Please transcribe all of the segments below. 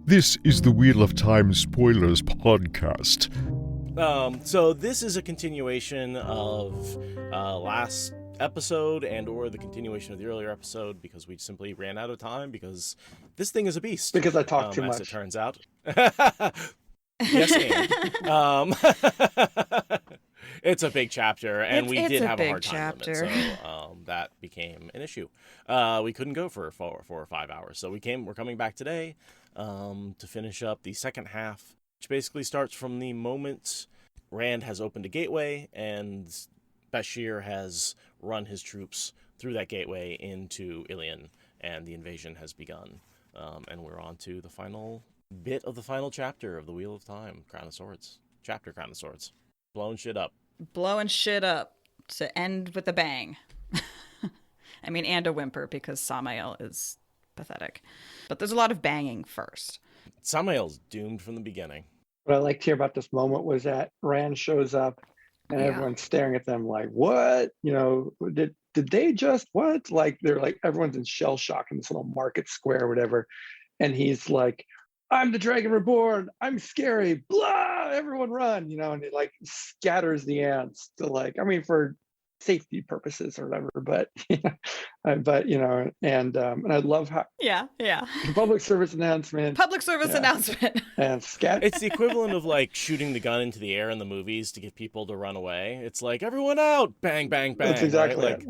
This is the Wheel of Time Spoilers podcast. So this is a continuation of last episode or the continuation of the earlier episode because we simply ran out of time because this thing is a beast. Because I talk too as much. it turns out. Yes, and. It's a big chapter, and we did have a hard time limit, so that became an issue. We couldn't go for 4 or 5 hours, so we're coming back today to finish up the second half, which basically starts from the moment Rand has opened a gateway and Bashir has run his troops through that gateway into Illian, and the invasion has begun. And we're on to the final bit of the final chapter of the Wheel of Time, Crown of Swords. Chapter Crown of Swords. Blowing shit up to end with a bang. I mean, and a whimper, because Sammael is pathetic. But there's a lot of banging first. Sammael's doomed from the beginning. What I liked here about this moment was that Rand shows up and everyone's staring at them like, what? You know, did they just what? Like, they're like, everyone's in shell shock in this little market square or whatever. And he's like, I'm the Dragon Reborn. I'm scary. Blah! Everyone run, you know, and it like scatters the ants to like, I mean, for safety purposes or whatever, but you know, and I love how the public service announcement and scat. It's the equivalent of like shooting the gun into the air in the movies to get people to run away. It's like, everyone out, bang, bang, bang. That's exactly right?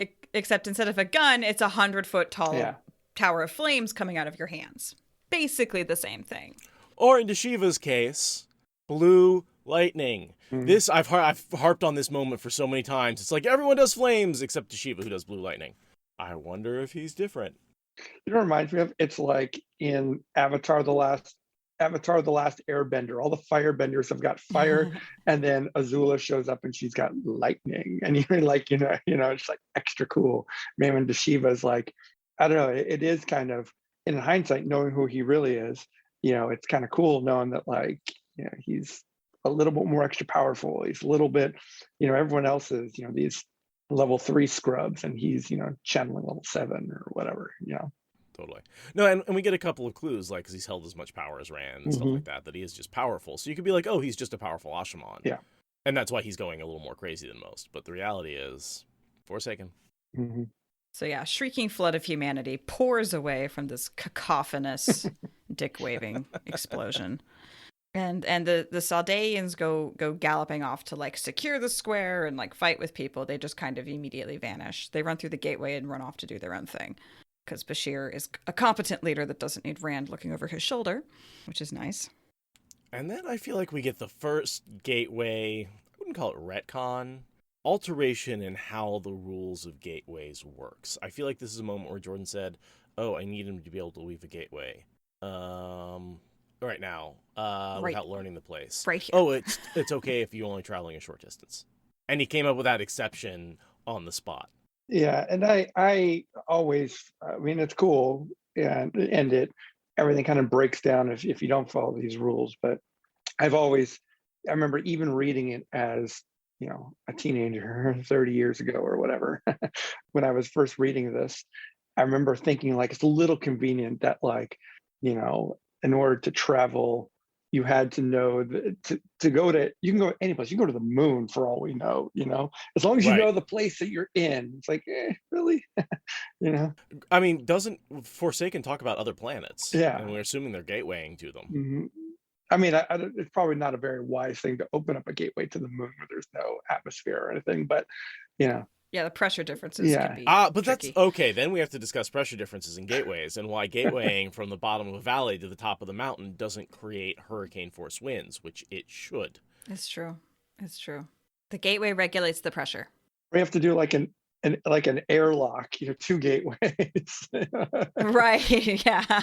like, Except instead of a gun, it's 100-foot tall tower of flames coming out of your hands. Basically the same thing. Or in Deshiva's case, blue lightning. This I've harped on this moment for so many times. It's like everyone does flames except Deshiva, who does blue lightning. I wonder if he's different. You know what it reminds me of? It's like in Avatar the Last Airbender. All the firebenders have got fire, and then Azula shows up and she's got lightning. And you're like, you know, it's like extra cool. Man, when Deshiva's like, I don't know, it is kind of, in hindsight, knowing who he really is, you know, it's kind of cool knowing that, like, you know, he's a little bit more extra powerful. He's a little bit, you know, everyone else is, you know, these level 3 scrubs, and he's, you know, channeling level 7 or whatever, you know. Totally. No, and we get a couple of clues, like, because he's held as much power as Rand and stuff like that he is just powerful. So you could be like, oh, he's just a powerful Ashaman. Yeah. And that's why he's going a little more crazy than most. But the reality is, Forsaken. So yeah, shrieking flood of humanity pours away from this cacophonous dick-waving explosion. And the Saldaeans go galloping off to like secure the square and like fight with people. They just kind of immediately vanish. They run through the gateway and run off to do their own thing. Because Bashir is a competent leader that doesn't need Rand looking over his shoulder, which is nice. And then I feel like we get the first gateway, I wouldn't call it retcon, alteration in how the rules of gateways works. I feel like this is a moment where Jordan said, oh, I need him to be able to weave a gateway right now without learning the place. Right here. Oh, it's okay if you're only traveling a short distance. And he came up with that exception on the spot. Yeah, and I always, I mean, it's cool, and everything kind of breaks down if you don't follow these rules. But I remember even reading it as, you know, a teenager 30 years ago or whatever, when I was first reading this, I remember thinking like, it's a little convenient that, like, you know, in order to travel, you had to know that to go to, you can go any place, you can go to the moon for all we know, you know, as long as you know the place that you're in. It's like, really? You know? I mean, doesn't Forsaken talk about other planets? Yeah. And we're assuming they're gatewaying to them. I mean, it's probably not a very wise thing to open up a gateway to the moon where there's no atmosphere or anything, but, you know. Yeah, the pressure differences can be but tricky. That's okay. Then we have to discuss pressure differences in gateways and why gatewaying from the bottom of a valley to the top of the mountain doesn't create hurricane force winds, which it should. It's true. The gateway regulates the pressure. We have to do like an airlock, you know, 2 gateways. Right. Yeah.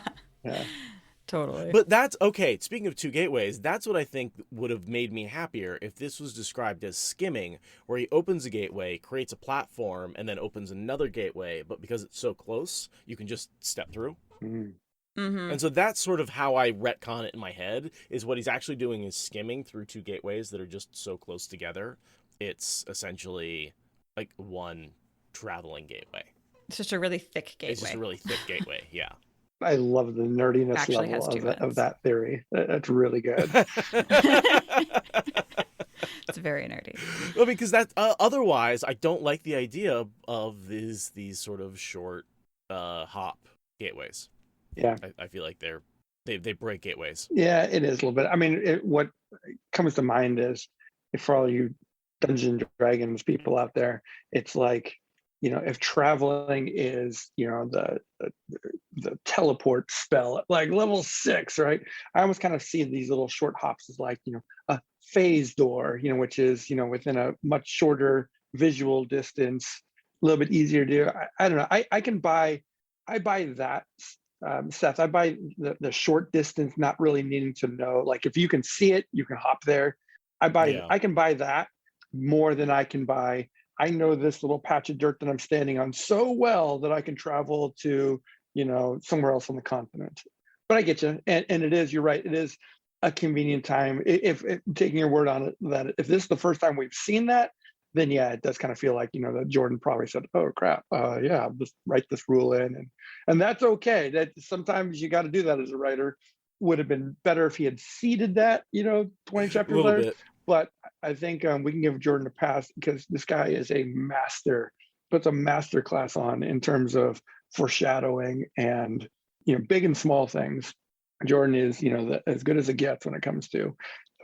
Totally. But that's okay. Speaking of 2 gateways, that's what I think would have made me happier if this was described as skimming, where he opens a gateway, creates a platform, and then opens another gateway. But because it's so close, you can just step through. And so that's sort of how I retcon it in my head, is what he's actually doing is skimming through 2 gateways that are just so close together. It's essentially like one traveling gateway. It's just a really thick gateway. It's just a really thick gateway, yeah. I love the nerdiness Actually level has two of ends. that theory. That's really good. It's very nerdy. Well, because that otherwise, I don't like the idea of these sort of short hop gateways. Yeah, I feel like they break gateways. yeah, it is a little bit. I mean, what comes to mind is, for all you Dungeons and Dragons people out there, it's like, if traveling is, the teleport spell at like level 6, right? I almost kind of see these little short hops as like, a phase door, which is, within a much shorter visual distance, a little bit easier to do. I don't know. I buy that, Seth. I buy the short distance, not really needing to know. Like if you can see it, you can hop there. I can buy that more than I can buy, I know this little patch of dirt that I'm standing on so well that I can travel to, somewhere else on the continent. But I get you. And it is, you're right, it is a convenient time. If taking your word on it, that if this is the first time we've seen that, then yeah, it does kind of feel like, that Jordan probably said, oh crap, yeah, I'll just write this rule in. And that's okay. That sometimes you got to do that as a writer. Would have been better if he had seeded that, 20 chapters later. Bit. But I think we can give Jordan a pass because this guy is a master, puts a master class on in terms of foreshadowing and, big and small things. Jordan is, as good as it gets when it comes to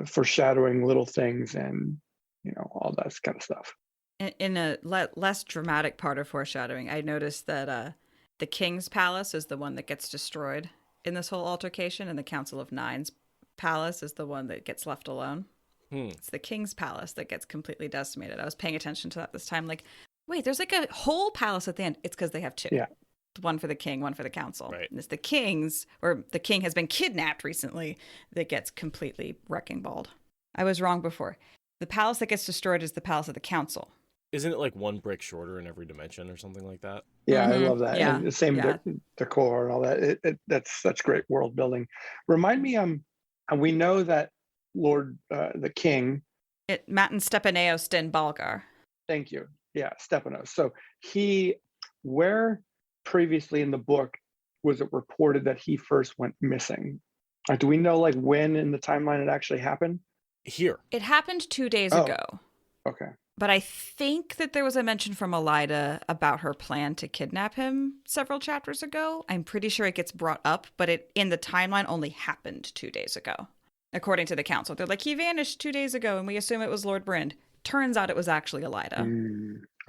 foreshadowing little things and, all that kind of stuff. In a less dramatic part of foreshadowing, I noticed that the king's palace is the one that gets destroyed in this whole altercation, and the Council of Nine's palace is the one that gets left alone. It's the king's palace that gets completely decimated. I was paying attention to that this time. Like, wait, there's like a whole palace at the end. It's because they have two. Yeah. One for the king, one for the council. Right. And it's the king's, or the king has been kidnapped recently, that gets completely wrecking balled. I was wrong before. The palace that gets destroyed is the palace of the council. Isn't it like one brick shorter in every dimension or something like that? Yeah, I love that. Yeah. And the same decor and all that. That's such great world building. Remind me, we know that Lord, the king. Matin Stepaneos Den Balgar. Thank you. Yeah, Stepanos. So where previously in the book was it reported that he first went missing? Do we know like when in the timeline it actually happened? Here. It happened 2 days ago. Okay. But I think that there was a mention from Liah about her plan to kidnap him several chapters ago. I'm pretty sure it gets brought up, but it in the timeline only happened 2 days ago. According to the council. They're like, he vanished 2 days ago and we assume it was Lord Brynn. Turns out it was actually Liah.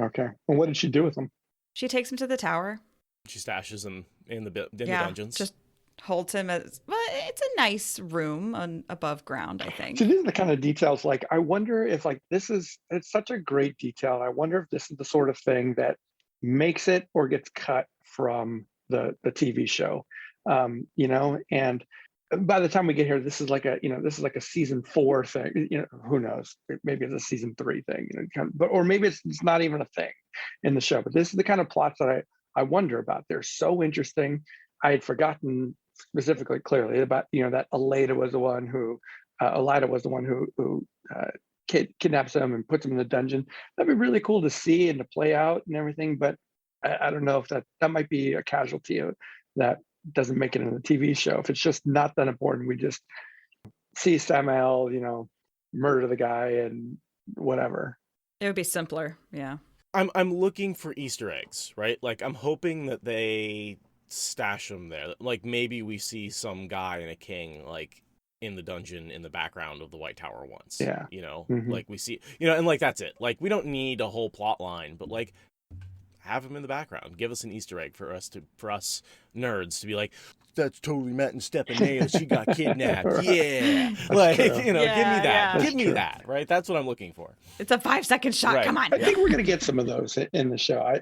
Okay. And what did she do with him? She takes him to the tower. She stashes him in the dungeons. Just holds him as, well, it's a nice room above ground, I think. So these are the kind of details, like, I wonder if like it's such a great detail. I wonder if this is the sort of thing that makes it or gets cut from the TV show, and by the time we get here, this is like a season 4 thing. Who knows? Maybe it's a season 3 thing. Or maybe it's not even a thing in the show. But this is the kind of plots that I wonder about. They're so interesting. I had forgotten specifically, clearly about that Elida was the one who kidnaps him and puts him in the dungeon. That'd be really cool to see and to play out and everything. But I don't know if that might be a casualty of that. Doesn't make it in the TV show. If it's just not that important, we just see Sammael, murder the guy and whatever. It would be simpler, yeah. I'm looking for Easter eggs, right? Like I'm hoping that they stash them there. Like maybe we see some guy and a king like in the dungeon in the background of the White Tower once. Yeah. Like we see, and like that's it. Like we don't need a whole plot line, but like have him in the background. Give us an Easter egg for us nerds to be like, that's totally Matin Stepaneos. She got kidnapped. Right. Yeah. That's like, true. give me that. Yeah. Give me that. Right. That's what I'm looking for. It's a 5-second shot. Right. Come on. I think we're gonna get some of those in the show.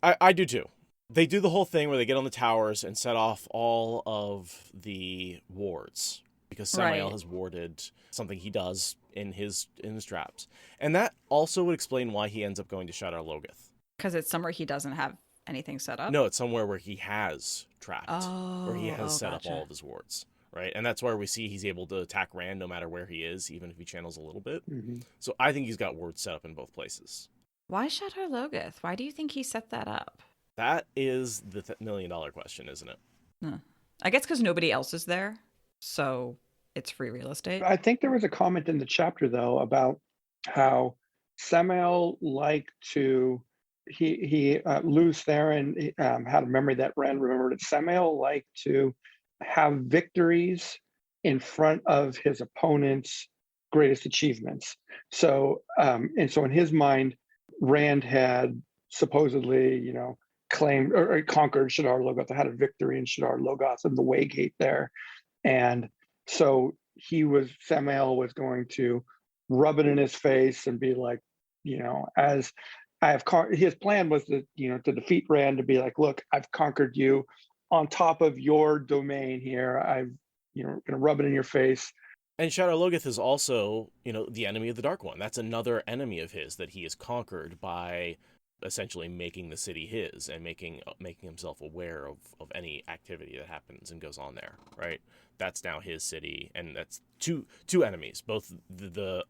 I do too. They do the whole thing where they get on the towers and set off all of the wards because Sammael has warded something he does in his traps. And that also would explain why he ends up going to Shadar Logoth. Because it's somewhere he doesn't have anything set up? No, it's somewhere where he has trapped, where he has set gotcha. up all of his wards, right? And that's where we see he's able to attack Rand no matter where he is, even if he channels a little bit. Mm-hmm. So I think he's got wards set up in both places. Why Shadar Logoth? Why do you think he set that up? That is the $1 million question, isn't it? I guess because nobody else is there, so it's free real estate. I think there was a comment in the chapter though about how Sammael liked to Lou Theron had a memory that Rand remembered that Sammael liked to have victories in front of his opponent's greatest achievements. So and so in his mind, Rand had supposedly, claimed or conquered Shadar Logoth, had a victory in Shadar Logoth and the Waygate there. And so Sammael was going to rub it in his face and be like, as I have his plan was to defeat Rand, to be like, look, I've conquered you on top of your domain here. I've, gonna rub it in your face. And Shadar Logoth is also, the enemy of the Dark One. That's another enemy of his that he has conquered by essentially making the city his and making himself aware of any activity that happens and goes on there, right? That's now his city, and that's two enemies, both the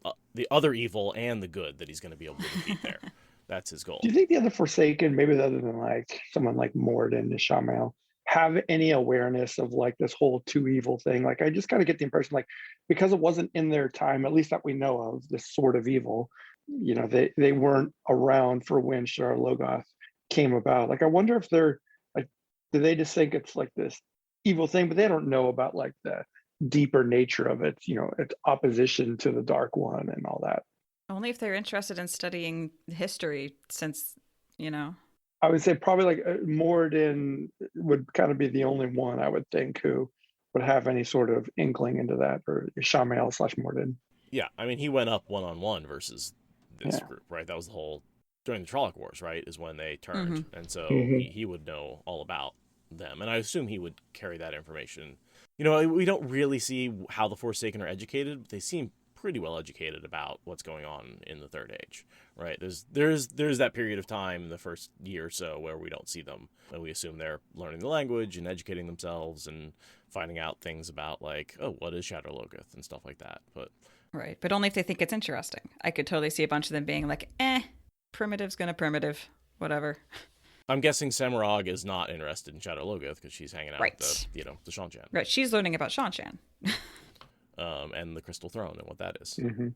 other evil and the good that he's going to be able to defeat there. That's his goal. Do you think the other Forsaken, maybe other than like someone like Moridin and Sammael, have any awareness of like this whole two evil thing? Like, I just kind of get the impression, like, because it wasn't in their time, at least that we know of, this sort of evil, they weren't around for when Shadar Logoth came about. Like, I wonder if they're like, do they just think it's like this evil thing, but they don't know about like the deeper nature of it, its opposition to the Dark One and all that. Only if they're interested in studying history, since, I would say probably like Moridin would kind of be the only one, I would think, who would have any sort of inkling into that, or Sammael / Moridin. Yeah, I mean, he went up 1-on-1 versus this group, right? That was the whole, during the Trolloc Wars, right, is when they turned. Mm-hmm. And so he would know all about them. And I assume he would carry that information. We don't really see how the Forsaken are educated, but they seem pretty well educated about what's going on in the Third Age, right? There's that period of time in the first year or so where we don't see them, and we assume they're learning the language and educating themselves and finding out things about like, oh, what is Shadar Logoth and stuff like that. But right, but only if they think it's interesting. I could totally see a bunch of them being like, primitive's gonna primitive, whatever. I'm guessing Semirog is not interested in Shadar Logoth because she's hanging out with the Seanchan. Right, she's learning about Seanchan. And the Crystal Throne and what that is. Mm-hmm.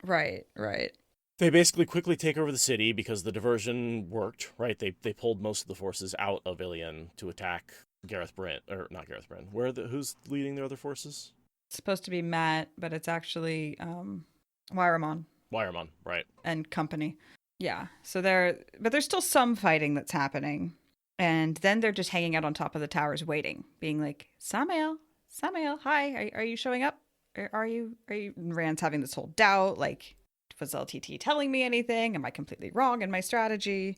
Right. They basically quickly take over the city because the diversion worked, right? They pulled most of the forces out of Illian to attack Gareth Bryn, or not Gareth Bryn. Who's leading their other forces? It's supposed to be Matt, but it's actually Wyramon. Wyramon, right? And company. Yeah. So but there's still some fighting that's happening, and then they're just hanging out on top of the towers, waiting, being like, Sammael, hi, are you showing up? Are you? Rand's having this whole doubt, like, was LTT telling me anything? Am I completely wrong in my strategy?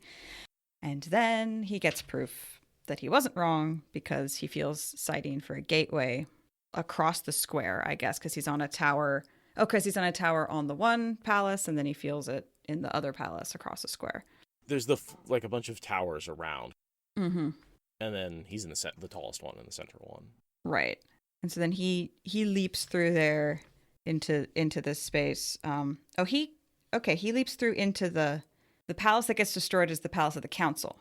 And then he gets proof that he wasn't wrong because he feels sighting for a gateway across the square, I guess, because he's on a tower. Oh, because he's on a tower on the one palace, and then he feels it in the other palace across the square. There's a bunch of towers around. Mm-hmm. And then he's in the tallest one in the central one. Right. And so then he leaps through there into this space. He leaps through into the palace that gets destroyed is the palace of the council.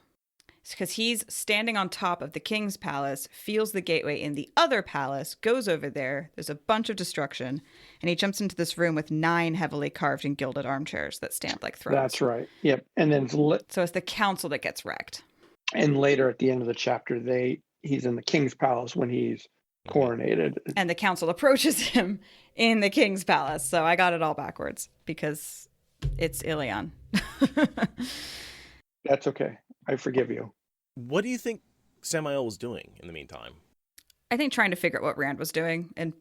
Because he's standing on top of the king's palace, feels the gateway in the other palace, goes over there. There's a bunch of destruction, and he jumps into this room with 9 heavily carved and gilded armchairs that stand like thrones. That's right. Yep. And then so it's the council that gets wrecked. And later at the end of the chapter, he's in the king's palace when he's coronated. And the council approaches him in the king's palace. So I got it all backwards because it's Illian. That's okay. I forgive you. What do you think Sammael was doing in the meantime? I think trying to figure out what Rand was doing and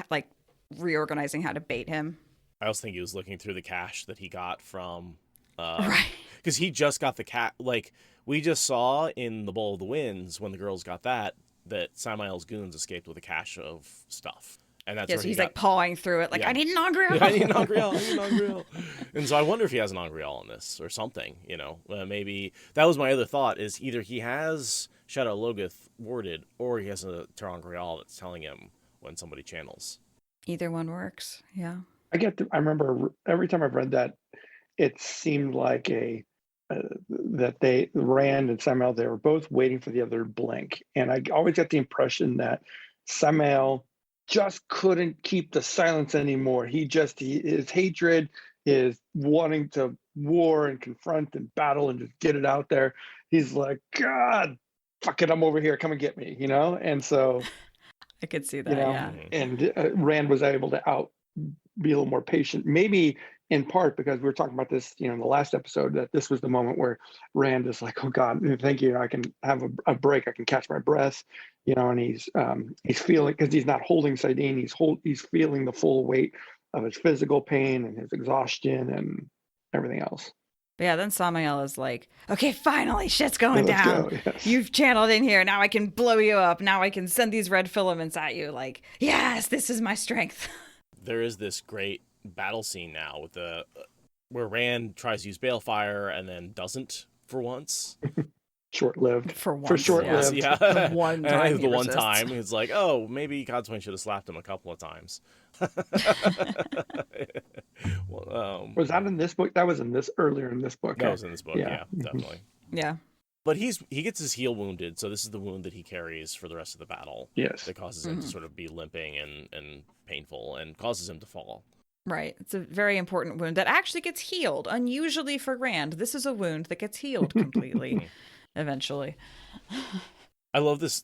like reorganizing how to bait him. I also think he was looking through the cash that he got from right. Because he just got the cat. Like we just saw in the Bowl of the Winds when the girls got that Sammael's goons escaped with a cache of stuff. And that's where he's like pawing through it, like, yeah. I need an Angreal. Yeah, I need an Angreal. And so I wonder if he has an Angreal in this or something, maybe that was my other thought is either he has Shadar Logoth warded or he has a Angreal that's telling him when somebody channels. Either one works. Yeah. I remember every time I've read that, it seemed like a that Rand and Sammael, they were both waiting for the other to blink. And I always got the impression that Sammael just couldn't keep the silence anymore. His hatred, his wanting to war and confront and battle and just get it out there. He's like, God, fuck it, I'm over here. Come and get me, And so I could see that, yeah. And Rand was able to be a little more patient, maybe in part because we were talking about this, in the last episode, that this was the moment where Rand is like, oh God, thank you. I can have a break. I can catch my breath, and he's feeling, because he's not holding Saidin, he's feeling the full weight of his physical pain and his exhaustion and everything else. But yeah, then Sammael is like, okay, finally, shit's going down. Go, yes. You've channeled in here. Now I can blow you up. Now I can send these red filaments at you. Like, yes, this is my strength. There is this great battle scene now with where Rand tries to use balefire and then doesn't for once. Short-lived. For once. For short-lived. Yeah. The one time. The one time. It's like, oh, maybe Godswain should have slapped him a couple of times. Well, was that in this book? That was earlier in this book. That was in this book, yeah definitely. Yeah. But he gets his heel wounded, so this is the wound that he carries for the rest of the battle. Yes. That causes him to sort of be limping and painful and causes him to fall. Right. It's a very important wound that actually gets healed. Unusually for Rand, this is a wound that gets healed completely eventually. I love this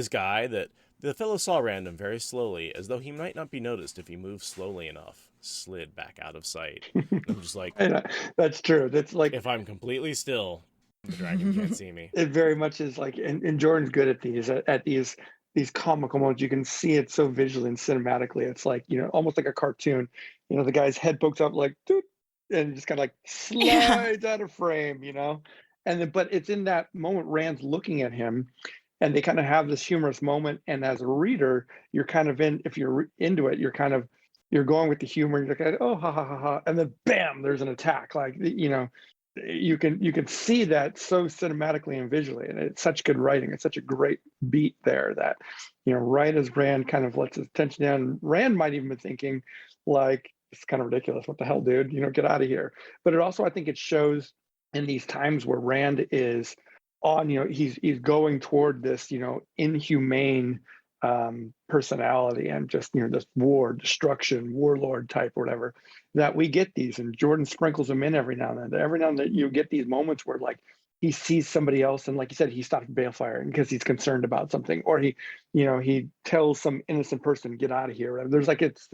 guy that the fellow saw Random very slowly, as though he might not be noticed if he moved slowly enough, slid back out of sight. I'm just like, that's true. That's like, if I'm completely still, the dragon can't see me. It very much is like, and Jordan's good at these comical moments. You can see it so visually and cinematically. It's like, almost like a cartoon. The guy's head pokes up like, doot, and just kind of like slides out of frame, And then, but it's in that moment Rand's looking at him, and they kind of have this humorous moment. And as a reader, you're kind of if you're into it, you're going with the humor. You're like, oh, ha ha ha ha, and then bam, there's an attack. Like, you can see that so cinematically and visually, and it's such good writing. It's such a great beat there that, right as Rand kind of lets his attention down, Rand might even be thinking like, it's kind of ridiculous. What the hell, dude? Get out of here. But it also, I think it shows in these times where Rand is on, he's going toward this, inhumane personality and just, this war, destruction, warlord type or whatever, that we get these, and Jordan sprinkles them in every now and then. Every now and then you get these moments where like he sees somebody else, and like you said, he stops balefire because he's concerned about something, or he tells some innocent person, get out of here. There's like, it's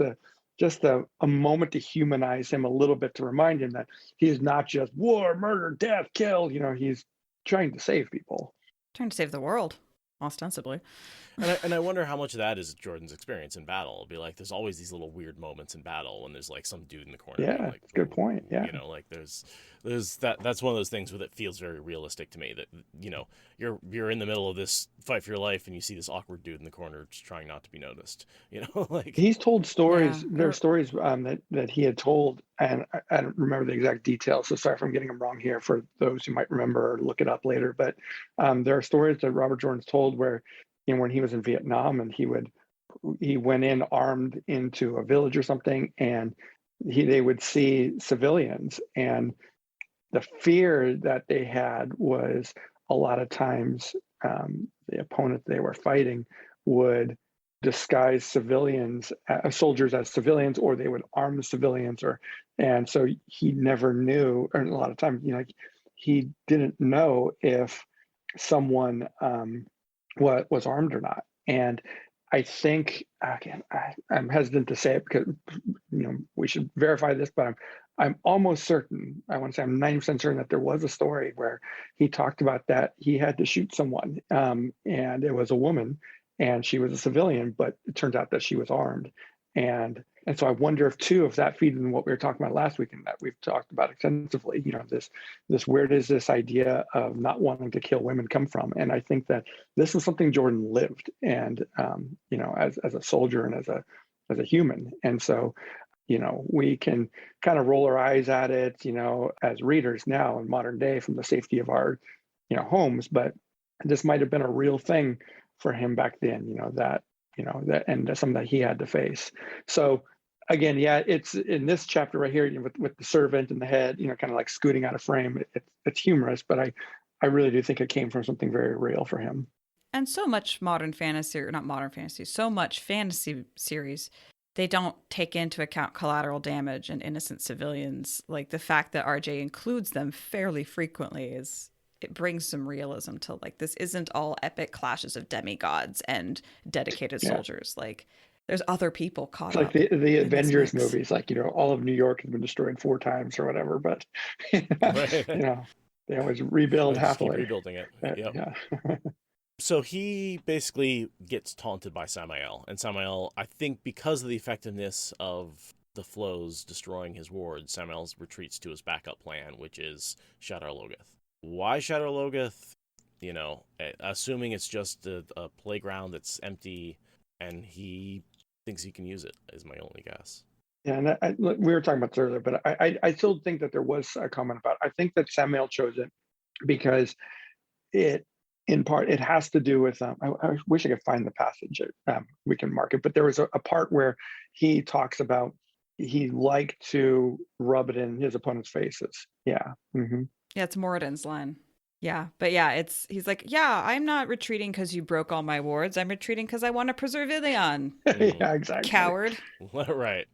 just a moment to humanize him a little bit, to remind him that he's not just war, murder, death, kill. He's trying to save people. Trying to save the world, ostensibly. And I wonder how much of that is Jordan's experience in battle. It'll be like, there's always these little weird moments in battle when there's like some dude in the corner. Yeah, like, that's a good point. Yeah. Like there's that's one of those things where it feels very realistic to me, that, you're in the middle of this fight for your life and you see this awkward dude in the corner just trying not to be noticed. Like he's told stories. Yeah. There are stories that he had told, and I don't remember the exact details, so sorry if I'm getting them wrong here for those who might remember or look it up later. But there are stories that Robert Jordan's told where, when he was in Vietnam, and he went in armed into a village or something, and they would see civilians, and the fear that they had was a lot of times the opponent they were fighting would disguise soldiers as civilians, or they would arm the civilians, and so he never knew, or a lot of times, he didn't know if someone was armed or not. And I think, again, I'm hesitant to say it because we should verify this, but I'm almost certain, I want to say I'm 90% certain that there was a story where he talked about that he had to shoot someone, and it was a woman, and she was a civilian, but it turned out that she was armed. And so I wonder if that feeds in what we were talking about last week, and that we've talked about extensively, this where does this idea of not wanting to kill women come from? And I think that this is something Jordan lived, and as a soldier and as a human. And so, we can kind of roll our eyes at it, as readers now in modern day from the safety of our, homes, but this might have been a real thing for him back then, that and that's something that he had to face. So again, yeah, it's in this chapter right here, with the servant and the head, kind of like scooting out of frame. It's humorous, but I really do think it came from something very real for him. And so much modern fantasy, or not modern fantasy, so much fantasy series, they don't take into account collateral damage and innocent civilians. Like the fact that RJ includes them fairly frequently it brings some realism to like, this isn't all epic clashes of demigods and dedicated soldiers. Like there's other people caught up. Like the Avengers movies, like, all of New York has been destroyed 4 times or whatever, but they always rebuild happily. Keep rebuilding it. Yep. Yeah. So he basically gets taunted by Sammael, and Sammael, I think because of the effectiveness of the flows destroying his wards, Sammael retreats to his backup plan, which is Shadar Logoth. Why Shadar Logoth? Assuming it's just a playground that's empty, and he thinks he can use it, is my only guess. Yeah, and we were talking about this earlier, but I still think that there was a comment about, I think that Sammael chose it because in part, it has to do with, I wish I could find the passage, we can mark it, but there was a part where he talks about he liked to rub it in his opponent's faces. Yeah. Mm-hmm. Yeah, it's Moridin's line. Yeah, but yeah, he's like, yeah, I'm not retreating because you broke all my wards. I'm retreating because I want to preserve Illian. Yeah, exactly. Coward. Right.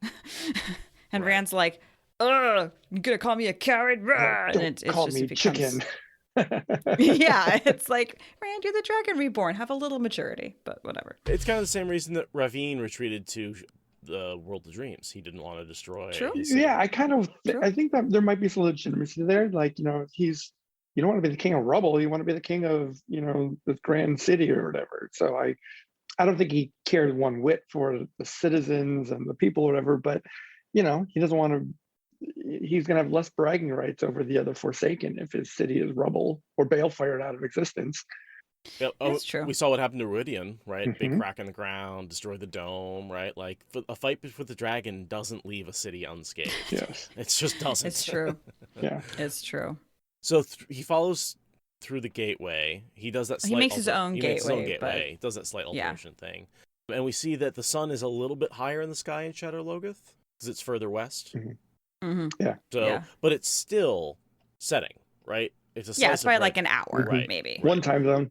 And right. Rand's like, ugh, you gonna call me a coward? Don't and it call just me becomes... chicken. Yeah, it's like, Rand, you're the Dragon Reborn. Have a little maturity, but whatever. It's kind of the same reason that Ravine retreated to the World of Dreams. He didn't want to destroy. True. Yeah, I think that there might be some legitimacy there. Like, you don't want to be the king of rubble. You want to be the king of, the grand city or whatever. So I don't think he cared one whit for the citizens and the people or whatever, but, he doesn't want to, he's going to have less bragging rights over the other Forsaken if his city is rubble or balefired out of existence. Yeah, That's true. We saw what happened to Moridin, right? Mm-hmm. Big crack in the ground, destroy the dome, right? Like a fight with the dragon doesn't leave a city unscathed. Yes, it just doesn't. It's true. Yeah, it's true. So he follows through the gateway. He does that. He makes his own gateway. He does that slight alteration thing, and we see that the sun is a little bit higher in the sky in Shadar Logoth because it's further west. Mm-hmm. Mm-hmm. Yeah. So, but it's still setting, right? It's it's probably like an hour, right. Maybe. One time zone.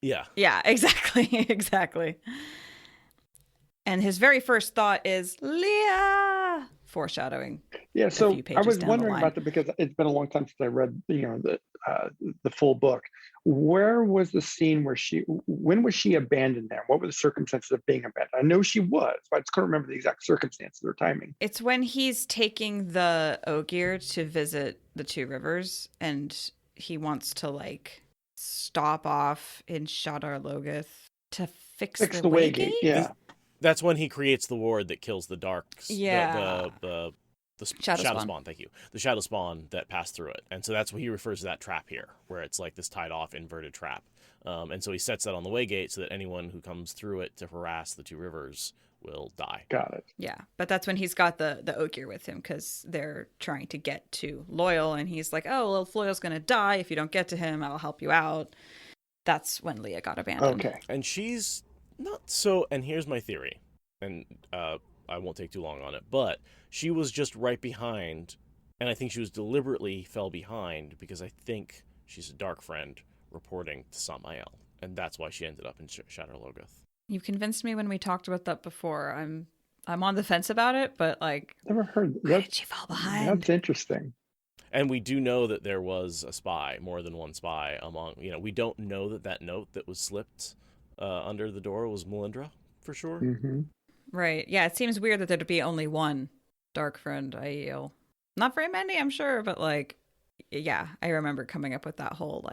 Yeah. Yeah, exactly. Exactly. And his very first thought is Liah, foreshadowing. Yeah, so I was wondering about that because it's been a long time since I read, the full book. Where was the scene when was she abandoned there? What were the circumstances of being abandoned? I know she was, but I just couldn't remember the exact circumstances or timing. It's when he's taking the Ogier to visit the Two Rivers, and he wants to stop off in Shadar Logoth to fix the Waygate. Yeah. That's when he creates the ward that kills the darks. Yeah. The Shadow Spawn, thank you. The Shadow Spawn that passed through it. And so that's what he refers to that trap here, where it's like this tied off inverted trap. And so he sets that on the Waygate so that anyone who comes through it to harass the Two Rivers will die. Got it. Yeah, but that's when he's got the Ogier with him because they're trying to get to Loyal, and he's like, oh, well, if Loyal's going to die, if you don't get to him, I'll help you out. That's when Liah got abandoned. Okay. And she's not so, and here's my theory, and I won't take too long on it, but she was just right behind, and I think she was deliberately fell behind because I think she's a dark friend reporting to Sammael, and that's why she ended up in Shadar Logoth. You convinced me when we talked about that before. I'm on the fence about it, but never heard why did she fall behind? That's interesting. And we do know that there was a spy, more than one spy among, we don't know that note that was slipped under the door was Melindra for sure. Mm-hmm. Right. Yeah, it seems weird that there'd be only one dark friend, Aiel. Not very many, I'm sure, but yeah, I remember coming up with that whole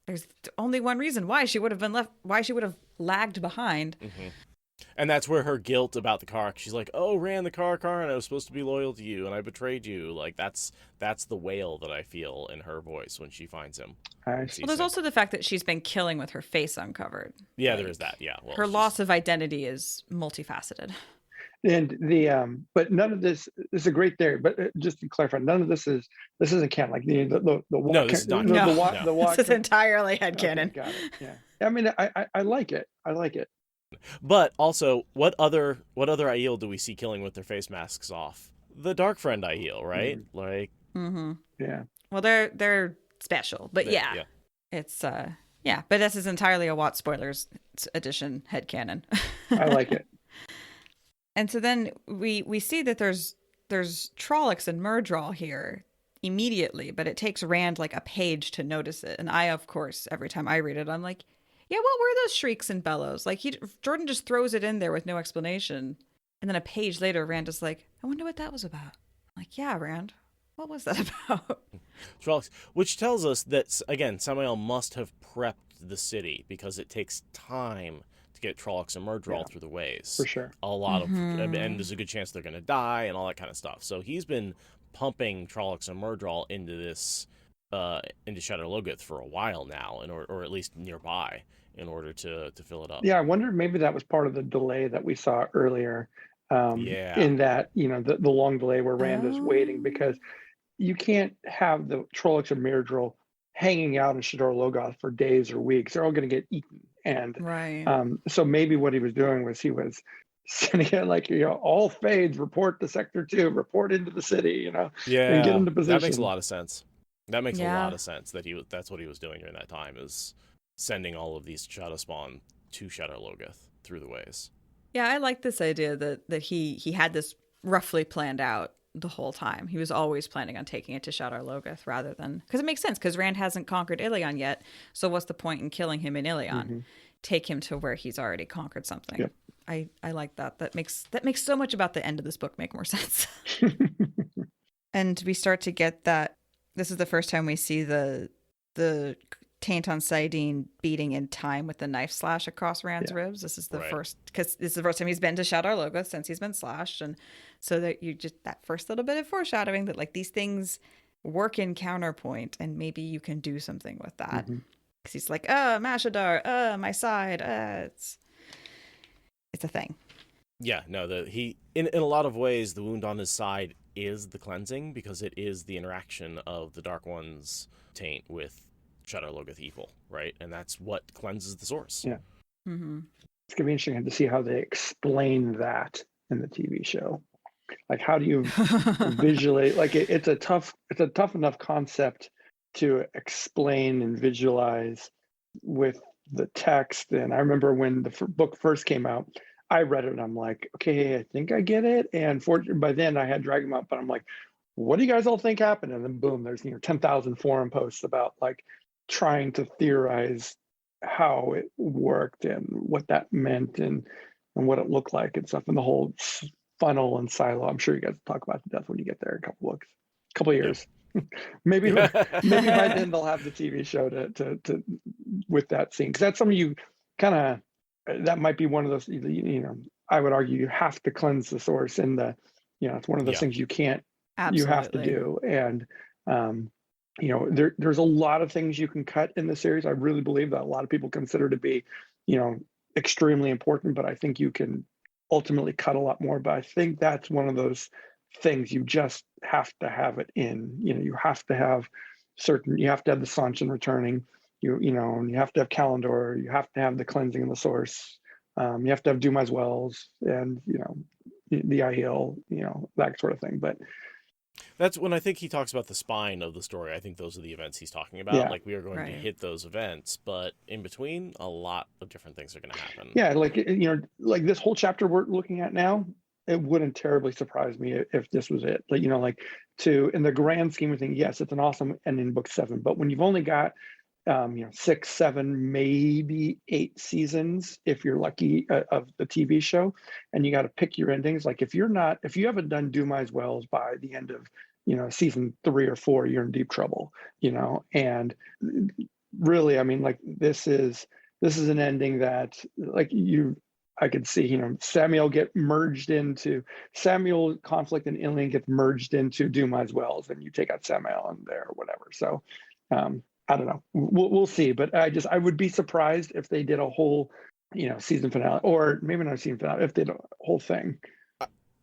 there's only one reason why she would have lagged behind. Mm-hmm. And that's where her guilt about the car, she's like, oh, ran the car, and I was supposed to be loyal to you, and I betrayed you. That's the wail that I feel in her voice when she finds him. Well, there's also the fact that she's been killing with her face uncovered. Yeah, there is that, yeah. Well, her loss of identity is multifaceted. And but none of this is a great theory, but just to clarify, none of this isn't canon. No, this is not. This is entirely headcanon. Okay, got it. Yeah. I mean, I like it. But also, what other Aiel do we see killing with their face masks off? The Dark Friend Aiel, right? Like, yeah. Well, they're special, but yeah. It's yeah. But this is entirely a Watt spoilers edition headcanon. I like it. And so then we see that there's Trollocs and Myrddraal here immediately, but it takes Rand like a page to notice it. And I, of course, every time I read it, I'm like, yeah, what were those shrieks and bellows? Like Jordan just throws it in there with no explanation. And then a page later, Rand is like, I wonder what that was about. I'm like, yeah, Rand, what was that about? Trollocs, which tells us that, again, Sammael must have prepped the city because it takes time to get Trollocs and Myrddraal through the ways. For sure. A lot of, and there's a good chance they're going to die and all that kind of stuff. So he's been pumping Trollocs and Myrddraal into this, into Shadar Logoth for a while now, or at least nearby, in order to fill it up. Yeah, I wonder maybe that was part of the delay that we saw earlier. In that, the long delay where Rand is waiting, because you can't have the Trollocs and Myrddraal hanging out in Shadar Logoth for days or weeks. They're all going to get eaten. And so maybe what he was doing was he was sending it like, all fades, report to Sector 2, report into the city, and get into position. That makes a lot of sense. That makes a lot of sense that that's what he was doing during that time, is sending all of these Shadow Spawn to Shadar Logoth through the ways. Yeah, I like this idea that he had this roughly planned out the whole time. He was always planning on taking it to Shadar Logoth rather than... Because it makes sense, because Rand hasn't conquered Illian yet, so what's the point in killing him in Illian? Take him to where he's already conquered something. Yep. I like that. That makes so much about the end of this book make more sense. And we start to get that... This is the first time we see the Taint on Saidin beating in time with the knife slash across Rand's ribs. This is the first, because this is the first time he's been to Shadar Logoth since he's been slashed, and so that you just, that first little bit of foreshadowing that like these things work in counterpoint, and maybe you can do something with that. Because he's like, Mashadar, my side, it's a thing. Yeah, no, in a lot of ways, the wound on his side is the cleansing, because it is the interaction of the Dark One's taint with Shadar Logoth evil, right? And that's what cleanses the source. Yeah. It's going to be interesting to see how they explain that in the TV show. Like, how do you visualize? Like, it's a tough enough concept to explain and visualize with the text. And I remember when the book first came out, I read it and I'm like, okay, I think I get it. And by then I had Dragonmount, but I'm like, what do you guys all think happened? And then boom, there's 10,000 forum posts about like trying to theorize how it worked and what that meant and what it looked like and stuff, and the whole funnel and silo. I'm sure you guys will talk about to death when you get there in a couple years. maybe by then they'll have the TV show to with that scene, because that's something you kind of, that might be one of those, I would argue you have to cleanse the source, and it's one of those things you can't. Absolutely. You have to do. And there's a lot of things you can cut in the series. I really believe that a lot of people consider to be, extremely important, but I think you can ultimately cut a lot more. But I think that's one of those things you just have to have it in. You have to have you have to have the Sanchin returning, and you have to have Calendar, you have to have the cleansing of the source, you have to have Dumai's Wells, and the Aiel, that sort of thing. But that's when I think he talks about the spine of the story. I think those are the events he's talking about. Yeah. Like, we are going to hit those events, but in between, a lot of different things are going to happen. Yeah, like this whole chapter we're looking at now, it wouldn't terribly surprise me if this was it. Like, in the grand scheme of things, yes, it's an awesome ending in book 7. But when you've only got 6, 7, maybe 8 seasons, if you're lucky, of the TV show, and you got to pick your endings. Like, if you haven't done Dumai's Wells by the end of season 3 or 4, you're in deep trouble. And really, I mean, like, this is an ending that, like, I could see Sammael conflict and Illian gets merged into Dumai's Wells, and you take out Sammael in there or whatever. So I don't know. We'll see. But I would be surprised if they did a whole, season finale, or maybe not a season finale, if they did a whole thing.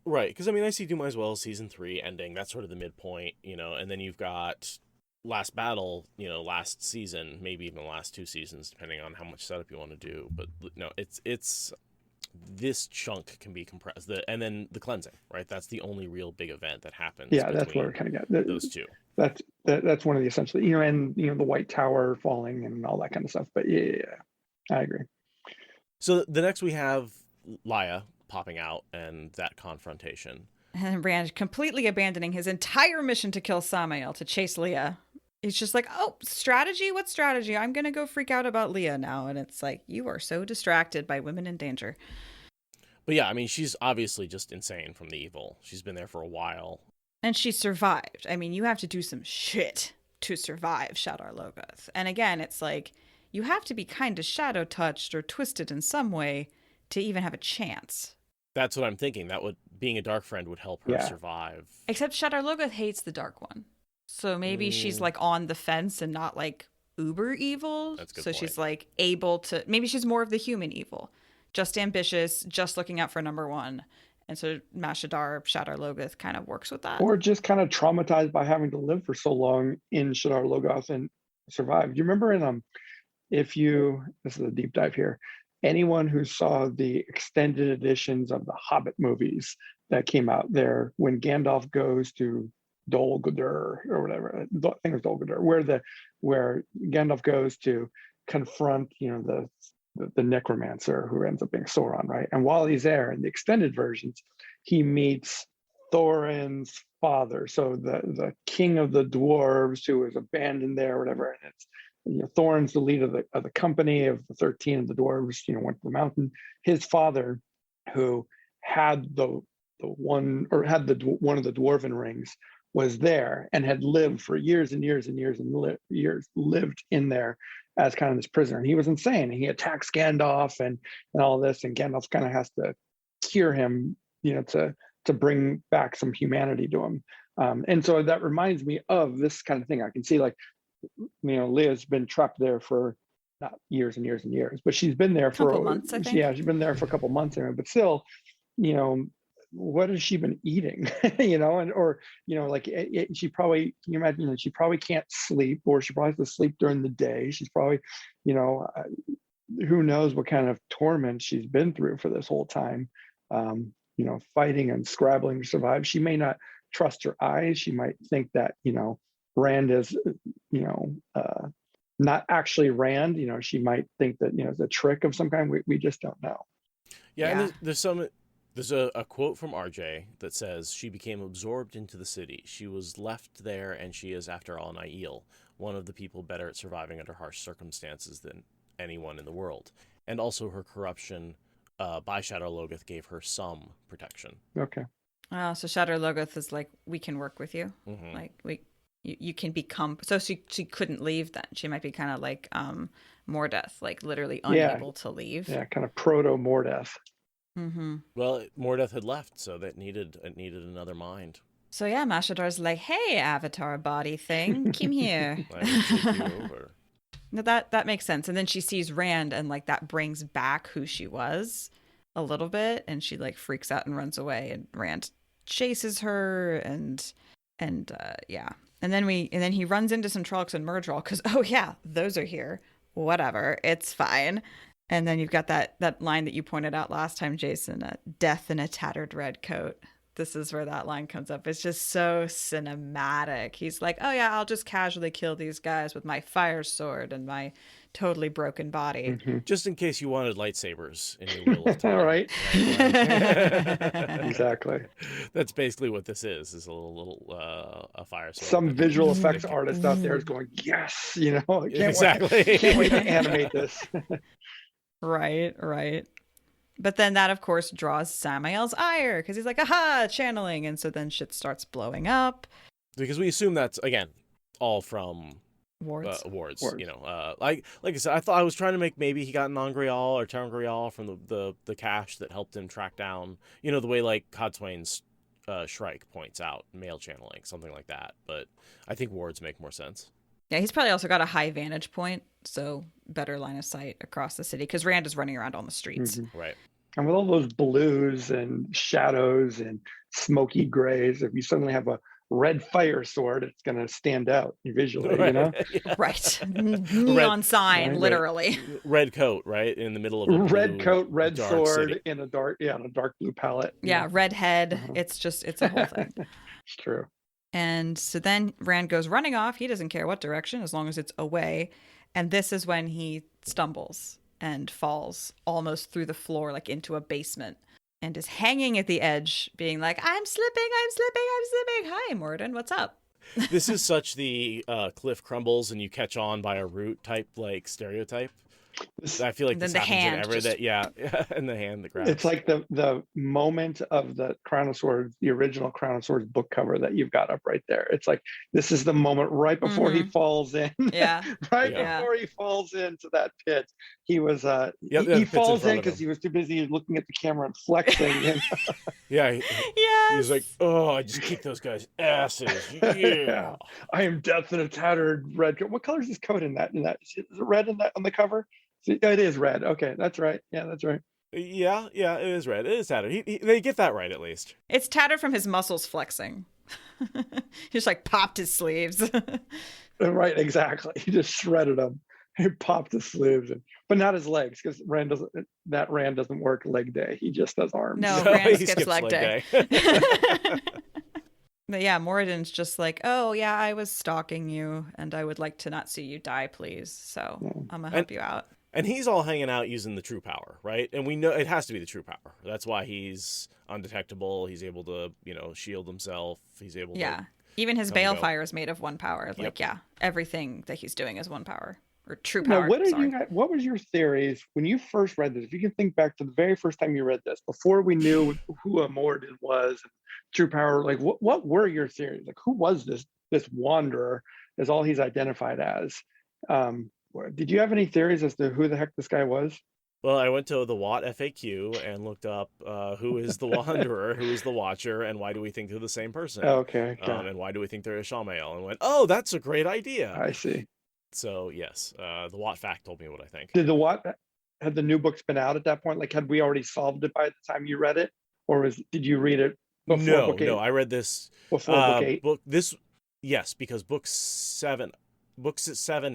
Right. Because, I mean, I see Dumai's Wells season 3 ending. That's sort of the midpoint, and then you've got Last Battle, last season, maybe even the last 2 seasons, depending on how much setup you want to do. But no, it's this chunk can be compressed. And then the cleansing, right? That's the only real big event that happens. Yeah, that's where it kind of got those two. That's one of the essential, and the White Tower falling and all that kind of stuff. But yeah, I agree. So the next we have Liah popping out and that confrontation. And Rand completely abandoning his entire mission to kill Sammael to chase Liah. He's just like, oh, strategy? What strategy? I'm going to go freak out about Liah now. And it's like, you are so distracted by women in danger. But yeah, I mean, she's obviously just insane from the evil. She's been there for a while. And she survived. I mean, you have to do some shit to survive Shadar Logoth. And again, it's like, you have to be kind of shadow touched or twisted in some way to even have a chance. That's what I'm thinking. Being a dark friend would help her survive. Except Shadar Logoth hates the dark one. So maybe she's like on the fence and not like uber evil. That's a good so point. She's like able to, maybe she's more of the human evil. Just ambitious, just looking out for number one. And so Mashadar, Shadar Logoth kind of works with that. Or just kind of traumatized by having to live for so long in Shadar Logoth and survive. Do you remember this is a deep dive here, anyone who saw the extended editions of the Hobbit movies that came out there when Gandalf goes to Dol Guldur or whatever, I think it was Dol Guldur, where Gandalf goes to confront, the necromancer who ends up being Sauron, right? And while he's there in the extended versions, he meets Thorin's father, so the king of the dwarves who was abandoned there, or whatever. And it's Thorin's the leader of the company of the 13 of the dwarves. Went to the mountain. His father, who had one of the dwarven rings, was there and had lived for years and years and years and lived in there as kind of this prisoner. And he was insane. He attacks Gandalf and all this, and Gandalf kind of has to cure him, to bring back some humanity to him. And so that reminds me of this kind of thing. I can see Liah's been trapped there for not years and years and years, but she's been there for a couple months, I think. Yeah, she's been there for a couple months anyway, but still, what has she been eating? She probably, can you imagine, she probably can't sleep, or she probably has to sleep during the day. She's probably, who knows what kind of torment she's been through for this whole time, fighting and scrabbling to survive. She may not trust her eyes. She might think that, Rand is, not actually Rand. She might think that, it's a trick of some kind. We just don't know. Yeah. And there's a quote from RJ that says, she became absorbed into the city. She was left there, and she is, after all, an Aiel, one of the people better at surviving under harsh circumstances than anyone in the world. And also her corruption by Shadar Logoth gave her some protection. Okay. So Shadar Logoth is like, we can work with you. Mm-hmm. Like you can become. So she couldn't leave then. She might be kind of like Mordeth, like literally unable to leave. Yeah, kind of proto Mordeth. Mm-hmm. Well, Mordeth had left, so that needed another mind. So yeah, Mashadar's like, hey, avatar body thing, come here. I will take you over. No, that makes sense. And then she sees Rand, and like that brings back who she was a little bit, and she like freaks out and runs away, and Rand chases her, and yeah. And then he runs into some Trollocs and Myrddraal because, oh yeah, those are here. Whatever, it's fine. And then you've got that line that you pointed out last time, Jason, death in a tattered red coat. This is where that line comes up. It's just so cinematic. He's like, oh yeah, I'll just casually kill these guys with my fire sword and my totally broken body. Mm-hmm. Just in case you wanted lightsabers in your Wheel of Time. All right. Exactly. That's basically what this is a little a fire sword. Some visual effects artist out there is going, yes, I Exactly. can't wait to animate this. Right. But then that, of course, draws Sammael's ire because he's like, aha, channeling. And so then shit starts blowing up. Because we assume that's, again, all from wards. Like I said, I was trying to make maybe he got Nongrial or Terngrial from the cache that helped him track down, the way like Codswain's Shrike points out, mail channeling, something like that. But I think wards make more sense. Yeah, he's probably also got a high vantage point, so better line of sight across the city because Rand is running around on the streets. Mm-hmm. Right. And with all those blues and shadows and smoky grays, if you suddenly have red fire sword, it's going to stand out visually, Right. Yeah. Right. Neon sign, right. literally. Red coat, right? In the middle of a red coat, red sword city. in a dark blue palette. Yeah, red head. It's a whole thing. It's true. And so then Rand goes running off. He doesn't care what direction as long as it's away. And this is when he stumbles and falls almost through the floor, like into a basement, and is hanging at the edge, being like, I'm slipping. Hi, Moridin, what's up? This is such the cliff crumbles and you catch on by a root type, like, stereotype. I feel like this happens in every day. Yeah, and the hand that grabs. It's like the moment of the Crown of Swords, the original Crown of Swords book cover that you've got up right there. It's like, this is the moment right before he falls in. Yeah. Before he falls into that pit. He was he falls in because he was too busy looking at the camera and flexing. And yeah. He's like, oh, I just kicked those guys' asses. Yeah. I am death in a tattered red coat. What color is this coat in that? Is it red in that on the cover? It is red. Okay, that's right. Yeah, that's right. Yeah, it is red. It is tattered. They get that right, at least. It's tattered from his muscles flexing. He just like popped his sleeves. Right, exactly. He just shredded them. He popped his sleeves, but not his legs, because Rand doesn't work leg day. He just does arms. No, Rand skips leg day. But yeah, Moridin's just like, oh yeah, I was stalking you, and I would like to not see you die, please. So I'm gonna help you out. And he's all hanging out using the true power, right? And we know it has to be the true power. That's why he's undetectable. He's able to, shield himself. He's able to... Even his balefire is made of one power. Like, everything that he's doing is one power. Or true power. Now, what was your theories when you first read this? If you can think back to the very first time you read this, before we knew who a Moridin was, and true power, like what were your theories? Like, who was this wanderer, is all he's identified as? Did you have any theories as to who the heck this guy was? Well, I went to the Watt FAQ and looked up who is the Wanderer, who is the Watcher, and why do we think they're the same person? Okay. And why do we think they're a Sammael? And went, oh, that's a great idea. I see. So, yes, the Watt fact told me what I think. Did the Watt, had the new books been out at that point? Like, had we already solved it by the time you read it? Or did you read it before book 8? No, I read this before book 8. Yes, because book 7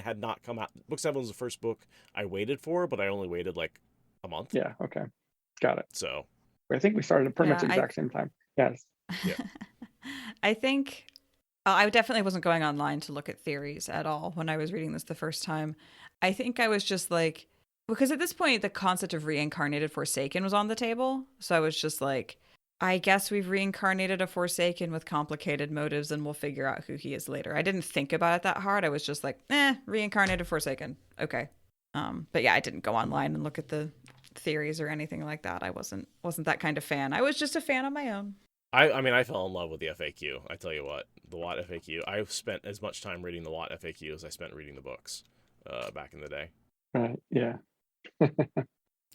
had not come out. Book 7 was the first book I waited for, but I only waited like a month. Yeah, okay. Got it. So I think we started at pretty much the exact same time. Yes. Yeah. I think I definitely wasn't going online to look at theories at all when I was reading this the first time. I think I was just like, because at this point the concept of reincarnated Forsaken was on the table. So I was just like, I guess we've reincarnated a Forsaken with complicated motives and we'll figure out who he is later. I didn't think about it that hard. I was just like, reincarnated Forsaken. Okay. But yeah, I didn't go online and look at the theories or anything like that. I wasn't that kind of fan. I was just a fan on my own. I mean, I fell in love with the FAQ. I tell you what, the Watt FAQ. I've spent as much time reading the Watt FAQ as I spent reading the books back in the day. Right, yeah.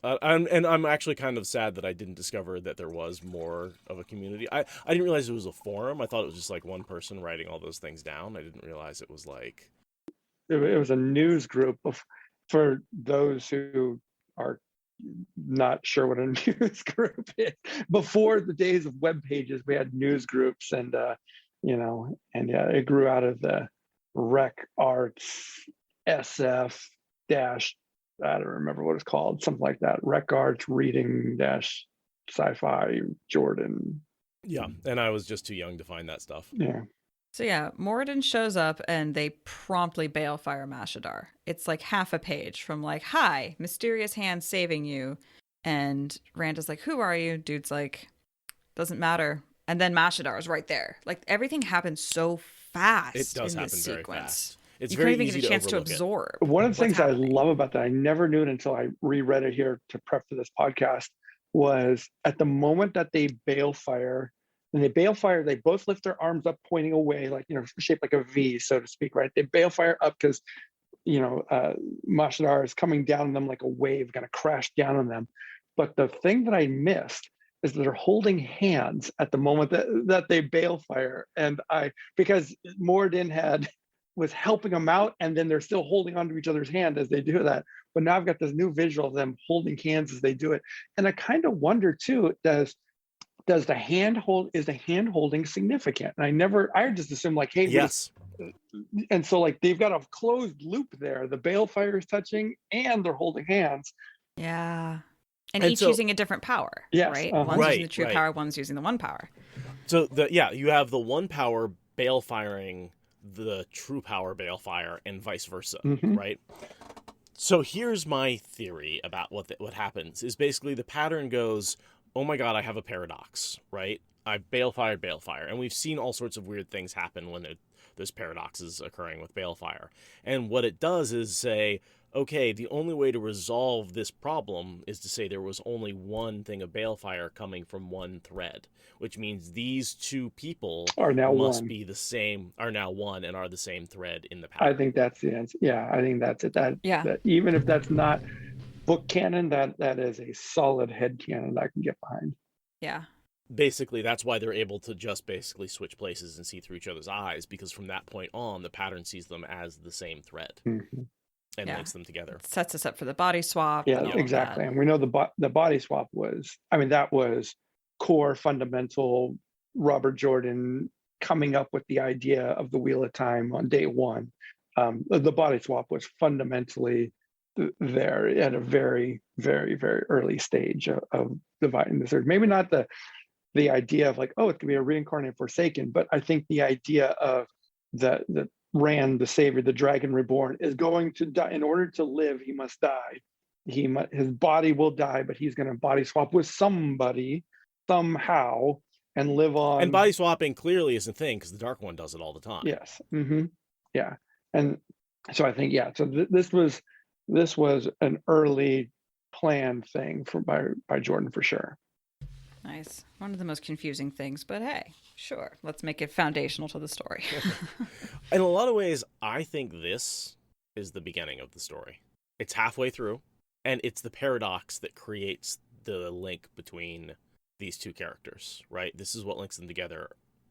And I'm actually kind of sad that I didn't discover that there was more of a community. I didn't realize it was a forum. I thought it was just like one person writing all those things down. I didn't realize it was like... It was a news group for those who are not sure what a news group is. Before the days of web pages, we had news groups, and it grew out of the Rec Arts SF dash, I don't remember what it's called, something like that. Rec Arts Reading dash Sci-Fi Jordan. Yeah, and I was just too young to find that stuff. Yeah. So yeah, Moridin shows up and they promptly balefire Mashadar. It's like half a page from like, hi, mysterious hand saving you. And Rand is like, who are you? Dude's like, doesn't matter. And then Mashadar is right there. Like, everything happens so fast. It does in happen this very sequence. fast. It's you very can't even easy get a chance to overlook absorb. One of the things happening. I love about that, I never knew it until I reread it here to prep for this podcast, was at the moment that they balefire, and they balefire, they both lift their arms up pointing away, like, shaped like a V, so to speak, right? They balefire up because, Mashadar is coming down on them like a wave, going to crash down on them. But the thing that I missed is that they're holding hands at the moment that they balefire. And because Moridin was helping them out, and then they're still holding onto each other's hand as they do that. But now I've got this new visual of them holding hands as they do it. And I kind of wonder too, does is the hand holding significant? And I just assumed like, hey, yes. And so like they've got a closed loop there. The balefire is touching and they're holding hands. Yeah. And each using a different power, yes, right? Uh-huh. One's using the true power, one's using the one power. So you have the one power balefiring the true power balefire and vice versa, right? So here's my theory about what happens is basically the pattern goes, oh my god, I have a paradox, right? I balefire, and we've seen all sorts of weird things happen when there's paradoxes occurring with balefire. And what it does is say, okay, the only way to resolve this problem is to say there was only one thing of balefire coming from one thread, which means these two people are now one and are the same thread in the pattern. I think that's the answer. Yeah, I think that's it. That even if that's not book canon, that is a solid head canon I can get behind. Yeah. Basically, that's why they're able to just basically switch places and see through each other's eyes, because from that point on, the pattern sees them as the same thread and links them together. It sets us up for the body swap. Yeah, exactly. And we know the body swap that was core fundamental Robert Jordan coming up with the idea of the Wheel of Time on day one. The body swap was fundamentally there at a very, very, very early stage of dividing the third. Maybe not the idea of like, oh, it could be a reincarnated Forsaken, but I think the idea of the Rand, the savior, the dragon reborn, is going to die. In order to live, he must die. His body will die, but he's going to body swap with somebody somehow and live on. And body swapping clearly is a thing because the Dark One does it all the time. Yes. Yeah. And so I think so this was an early planned thing by Jordan for sure. Nice. One of the most confusing things, but hey, sure. Let's make it foundational to the story. In a lot of ways, I think this is the beginning of the story. It's halfway through, and it's the paradox that creates the link between these two characters, right? This is what links them together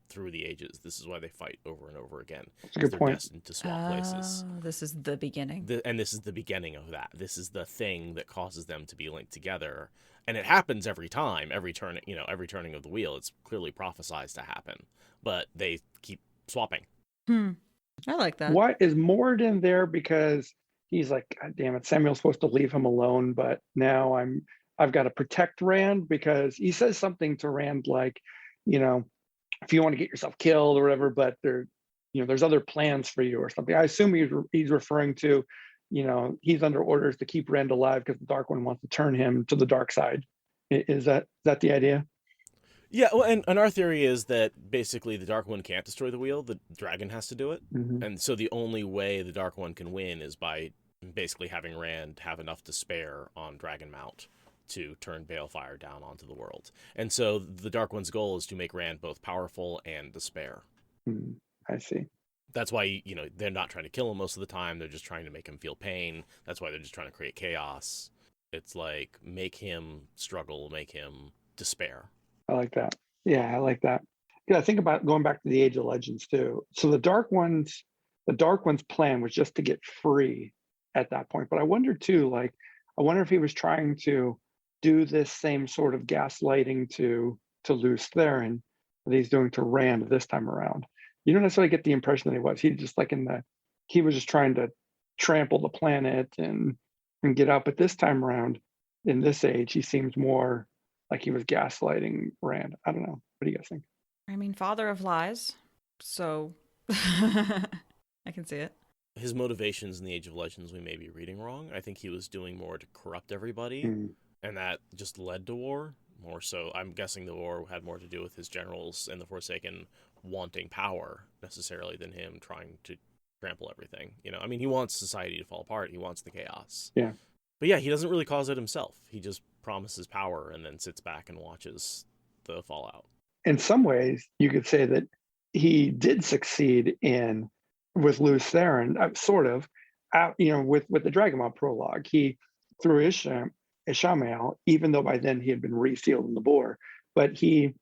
through the ages. This is why they fight over and over again. That's a good point. They're destined to swap places. This is the beginning. And this is the beginning of that. This is the thing that causes them to be linked together. And it happens every time, every turning of the wheel. It's clearly prophesized to happen, but they keep swapping. I like that. Why is Moridin there? Because he's like, God damn it, Samuel's supposed to leave him alone, but now I've got to protect Rand, because he says something to Rand like, if you want to get yourself killed or whatever, but there's other plans for you or something. I assume he's referring to, he's under orders to keep Rand alive because the Dark One wants to turn him to the dark side. Is that the idea? Yeah, well, and our theory is that basically the Dark One can't destroy the wheel. The dragon has to do it. And so the only way the Dark One can win is by basically having Rand have enough to spare on Dragonmount to turn balefire down onto the world. And so the Dark One's goal is to make Rand both powerful and despair. I see. That's why, they're not trying to kill him most of the time. They're just trying to make him feel pain. That's why they're just trying to create chaos. It's like, make him struggle, make him despair. I like that. Yeah, I like that. Yeah, think about going back to the Age of Legends too. So the Dark One's plan was just to get free at that point. But I wonder too, I wonder if he was trying to do this same sort of gaslighting to Lews Therin that he's doing to Rand this time around. You don't necessarily get the impression that he was. He just he was just trying to trample the planet and get out. But this time around, in this age, he seems more like he was gaslighting Rand. I don't know. What do you guys think? I mean, father of lies. So I can see it. His motivations in the Age of Legends we may be reading wrong. I think he was doing more to corrupt everybody, and that just led to war. More so, I'm guessing the war had more to do with his generals and the Forsaken wanting power necessarily than him trying to trample everything. I mean, he wants society to fall apart. He wants the chaos. Yeah. But yeah, he doesn't really cause it himself. He just promises power and then sits back and watches the fallout. In some ways, you could say that he did succeed with Lews Therin, sort of, with the Dragonmount prologue. He threw Sammael, even though by then he had been resealed in the bore, but he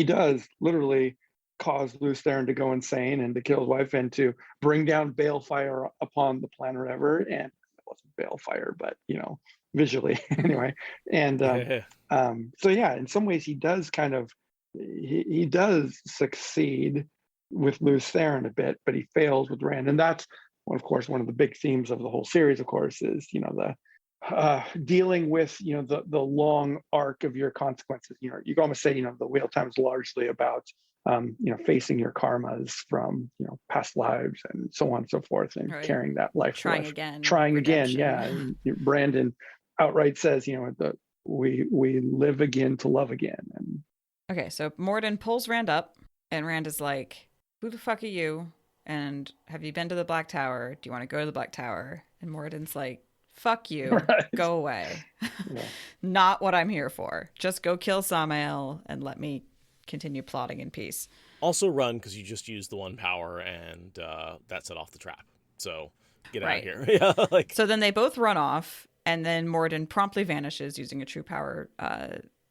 does literally cause Lews Therin to go insane and to kill his wife and to bring down balefire upon the planet or whatever. And it wasn't balefire, but visually anyway. And so yeah, in some ways he does kind of he does succeed with Lews Therin a bit, but he fails with Rand. And that's, of course, one of the big themes of the whole series, of course, is, the dealing with, the long arc of your consequences. You can almost say, the Wheel Time is largely about, facing your karmas from, past lives and so on and so forth, and carrying that life. Trying again. Yeah. And Brandon outright says, we live again to love again. And okay, so Moridin pulls Rand up, and Rand is like, who the fuck are you? And have you been to the Black Tower? Do you want to go to the Black Tower? And Moridin's like, fuck you, right. Go away. Yeah. Not what I'm here for. Just go kill Sammael and let me continue plotting in peace. Also run, because you just used the one power, and that set off the trap. So get out of here. Yeah, So then they both run off, and then Moridin promptly vanishes using a true power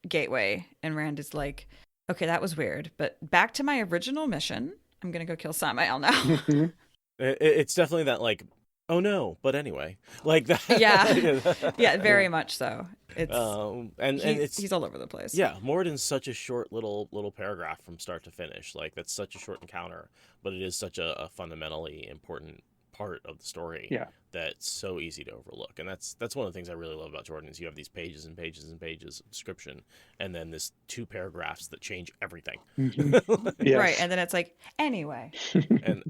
gateway. And Rand is like, okay, that was weird, but back to my original mission. I'm going to go kill Sammael now. It's definitely that, oh no, but anyway, like that. Yeah, very much so. It's and he's all over the place. Yeah, Moridin's such a short little paragraph from start to finish. That's such a short encounter, but it is such a fundamentally important part of the story. Yeah. That's so easy to overlook, and that's one of the things I really love about Jordan is you have these pages and pages and pages of description, and then this 2 paragraphs that change everything. Mm-hmm. Yes. Right, and then it's like anyway. And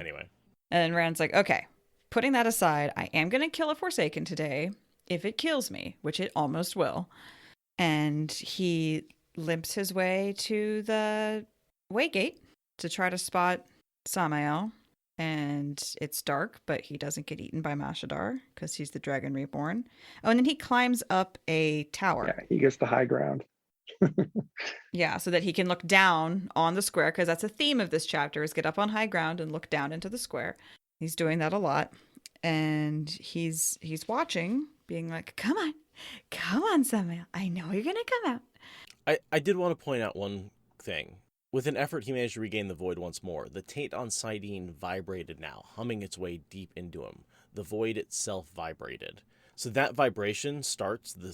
then Rand's like, okay. Putting that aside, I am going to kill a Forsaken today if it kills me, which it almost will. And he limps his way to the Waygate to try to spot Sammael. And it's dark, but he doesn't get eaten by Mashadar because he's the Dragon Reborn. Oh, and then he climbs up a tower. Yeah, he gets the high ground. Yeah, so that he can look down on the square, because that's a theme of this chapter, is get up on high ground and look down into the square. He's doing that a lot. And he's watching, being like, come on, Sammael. I know you're going to come out. I did want to point out one thing. With an effort, he managed to regain the void once more. The taint on Saidin vibrated now, humming its way deep into him. The void itself vibrated. So that vibration starts the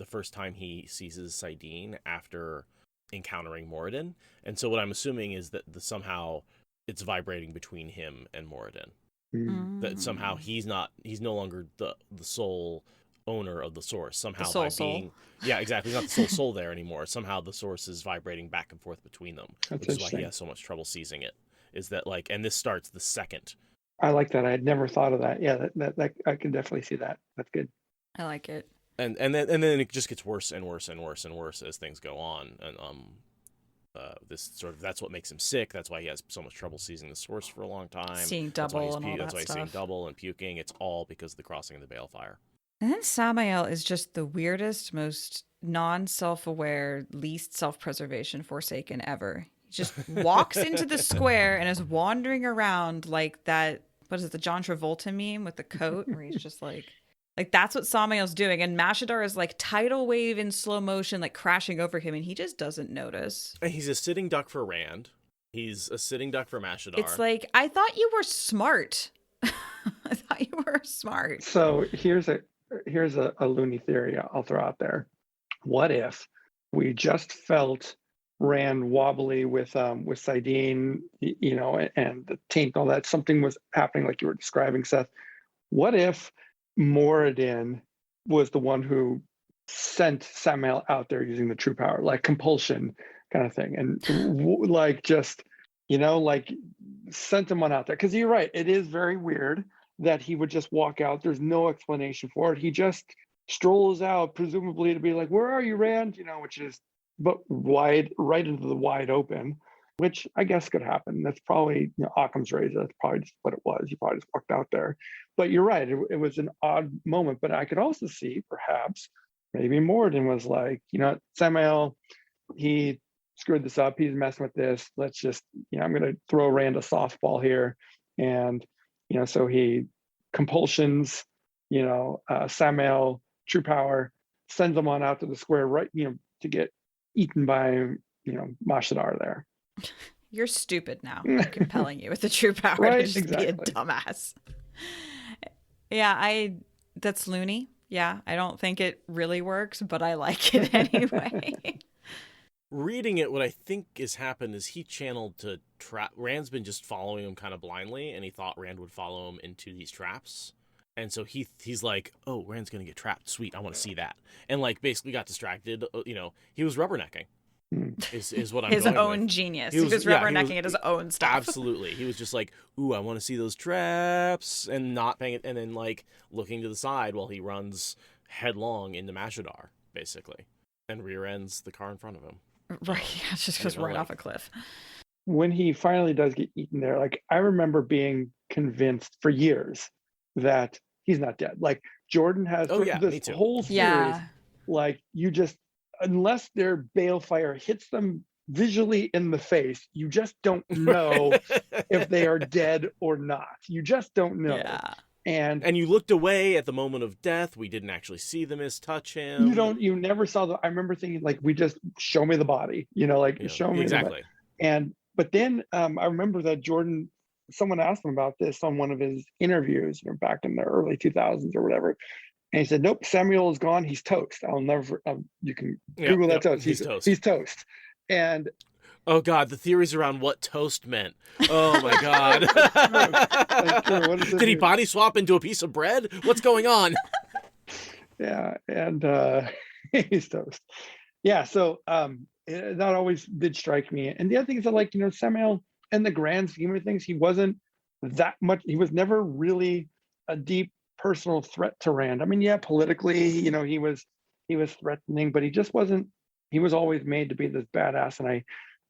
first time he seizes Saidin after encountering Moridin. And so what I'm assuming is that somehow it's vibrating between him and Moridin. Mm. That somehow he's no longer the sole owner of the source. Somehow the soul. Yeah, exactly. He's not the soul there anymore. Somehow the source is vibrating back and forth between them. That's which is why he has so much trouble seizing it. Is that and this starts the second. I like that. I had never thought of that. Yeah, that I can definitely see that. That's good. I like it. And then it just gets worse and worse and worse and worse as things go on. And that's what makes him sick. That's why he has so much trouble seizing the source for a long time. Seeing double and all that That's why he's stuff. seeing double and puking. It's all because of the crossing of the balefire. And then Sammael is just the weirdest, most non-self-aware, least self-preservation Forsaken ever. He just walks into the square and is wandering around like that. What is it, the John Travolta meme with the coat, where he's just like that's what Sammael's doing. And Mashadar is tidal wave in slow motion, crashing over him, and he just doesn't notice. And he's a sitting duck for Rand. He's a sitting duck for Mashadar. It's I thought you were smart. I thought you were smart. So here's a loony theory I'll throw out there. What if we just felt Rand wobbly with Saidin, and the taint, all that, something was happening like you were describing, Seth. What if Moridin was the one who sent Sammael out there using the true power, compulsion kind of thing, and sent him on out there? Because you're right, it is very weird that he would just walk out. There's no explanation for it. He just strolls out, presumably to be like, where are you, Rand? Which is right into the wide open, which I guess could happen. That's probably Occam's razor. That's probably just what it was. He probably just walked out there. But you're right. It was an odd moment. But I could also see perhaps maybe Moridin was like, Sammael, he screwed this up. He's messing with this. Let's just, I'm going to throw Rand a softball here. And, so he compulsions, Sammael, true power, sends him on out to the square, right, to get eaten by, Mashadar there. You're stupid now. I'm compelling you with the true power right? to just exactly. be a dumbass. Yeah, that's loony. Yeah, I don't think it really works, but I like it anyway. reading it, what I think has happened is he channeled to trap. Rand's been just following him kind of blindly, and he thought Rand would follow him into these traps. And so he's like, oh, Rand's going to get trapped. Sweet, I want to see that. And, like, basically got distracted. You know, he was rubbernecking. Is what I'm his going own with. genius. He was rubbernecking at his own stuff. Absolutely. He was just like, ooh, I want to see those traps, and not paying it, and then, like, looking to the side while he runs headlong into Mashadar, basically, and rear ends the car in front of him. Right, yeah, just goes right off a cliff. When he finally does get eaten there, like, I remember being convinced for years that he's not dead. Like, Jordan has this whole series, like, you just, unless their balefire hits them visually in the face, you just don't know if they are dead or not. You just don't know. Yeah. And you looked away at the moment of death. We didn't actually see the mist touch him. You never saw I remember thinking, like, we just show me the body, show me exactly. But then I remember that Jordan, someone asked him about this on one of his interviews, back in the early 2000s or whatever. And he said, nope, Sammael is gone. He's toast. I'll never, you can Google that toast. He's toast. He's toast. And oh God, the theories around what toast meant. Oh my God. Did he body swap into a piece of bread? What's going on? Yeah, and he's toast. Yeah, so that always did strike me. And the other thing is that, like, Sammael, in the grand scheme of things, he wasn't that much. He was never really a deep personal threat to Rand. I mean, yeah, politically, he was threatening, but he just wasn't. He was always made to be this badass, and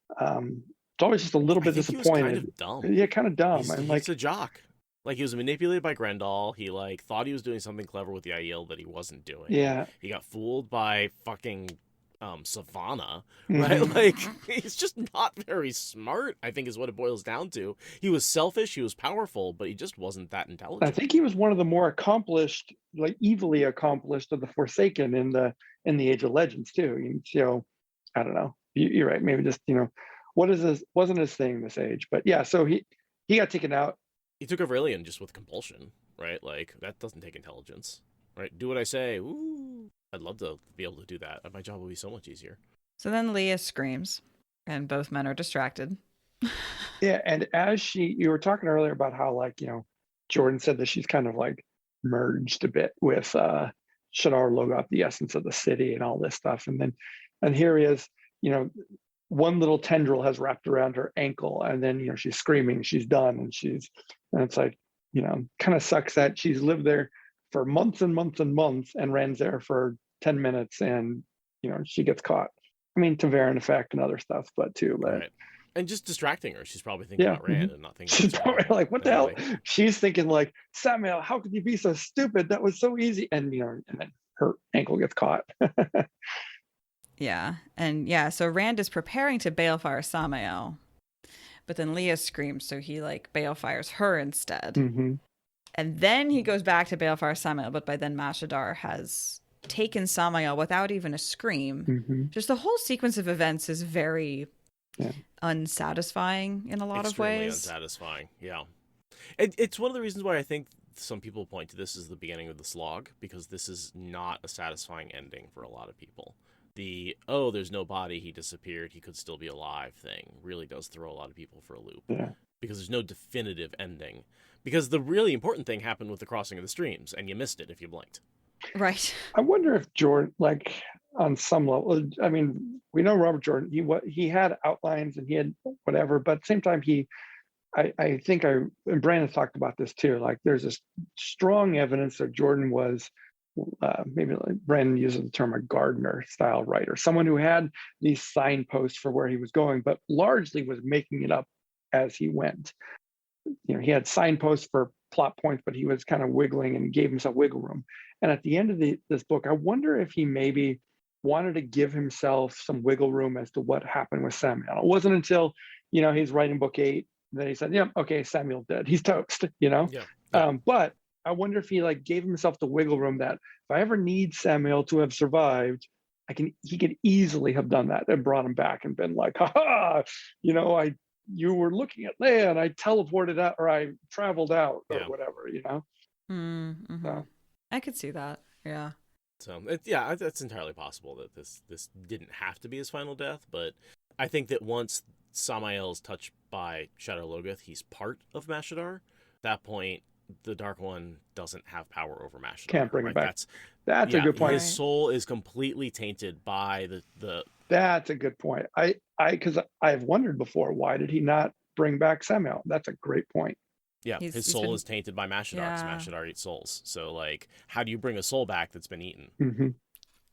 it's always just a little bit disappointed. He was kind of dumb. Yeah, kind of dumb. He's a jock. Like, he was manipulated by Grendel. He, like, thought he was doing something clever with the Aiel that he wasn't doing. Yeah. He got fooled by fucking Savannah, right? Mm-hmm. Like, he's just not very smart, I think, is what it boils down to. He was selfish, he was powerful, but he just wasn't that intelligent. I think he was one of the more accomplished, like, evilly accomplished of the Forsaken in the Age of Legends, too. I don't know. You're right. Maybe just, what is this? Wasn't his thing this age. But yeah, so he got taken out. He took over Illian just with compulsion, right? Like, that doesn't take intelligence, right? Do what I say. Ooh, I'd love to be able to do that. My job would be so much easier. So then Liah screams, and both men are distracted. Yeah, and as you were talking earlier about how, like, Jordan said that she's kind of, like, merged a bit with Shadar Logoth, the essence of the city and all this stuff. And here he is, one little tendril has wrapped around her ankle, and then, she's screaming, she's done, and it's like, kind of sucks that she's lived there for months and months and months and Rand's there for 10 minutes and, she gets caught. I mean, Taveran effect and other stuff, but right. And just distracting her. She's probably thinking about Rand and not thinking she's probably like, what the hell? She's thinking, like, Sammael, how could you be so stupid? That was so easy. And, and then her ankle gets caught. Yeah. And yeah, so Rand is preparing to balefire Sammael, but then Liah screams, so he, like, balefires her instead. Mm-hmm. And then he goes back to balefire Sammael, but by then Mashadar has taken Sammael without even a scream. Mm-hmm. Just the whole sequence of events is very unsatisfying in a lot of ways. Unsatisfying, yeah. It's one of the reasons why I think some people point to this as the beginning of the slog, because this is not a satisfying ending for a lot of people. There's no body, he disappeared, he could still be alive thing really does throw a lot of people for a loop. Yeah. Because there's no definitive ending. Because the really important thing happened with the crossing of the streams, and you missed it if you blinked. Right. I wonder if Jordan, like, on some level, I mean, we know Robert Jordan, he had outlines and he had whatever, but at the same time, I think and Brandon talked about this too, like, there's this strong evidence that Jordan was, maybe like Brandon uses the term a gardener style writer, someone who had these signposts for where he was going, but largely was making it up as he went. He had signposts for plot points, but he was kind of wiggling and gave himself wiggle room. And at the end of this book, I wonder if he maybe wanted to give himself some wiggle room as to what happened with Sammael. It wasn't until, he's writing book 8 that he said, yeah, okay, Sammael's dead. He's toast, Yeah. But I wonder if he, like, gave himself the wiggle room that if I ever need Sammael to have survived, he could easily have done that and brought him back and been like, ha, you were looking at Liah and I teleported out, or I traveled out, or whatever, Mm-hmm. So. I could see that. Yeah. So that's entirely possible that this didn't have to be his final death, but I think that once Sammael is touched by Shadar Logoth, he's part of Mashadar. At that point, the Dark One doesn't have power over Mashadar. Can't bring it back. That's a good point. His soul is completely tainted by the. That's a good point. Because I've wondered before, why did he not bring back Sammael? That's a great point. Yeah, his soul is tainted by Mashadar, because Mashadar eats souls. So, like, how do you bring a soul back that's been eaten? Mm-hmm.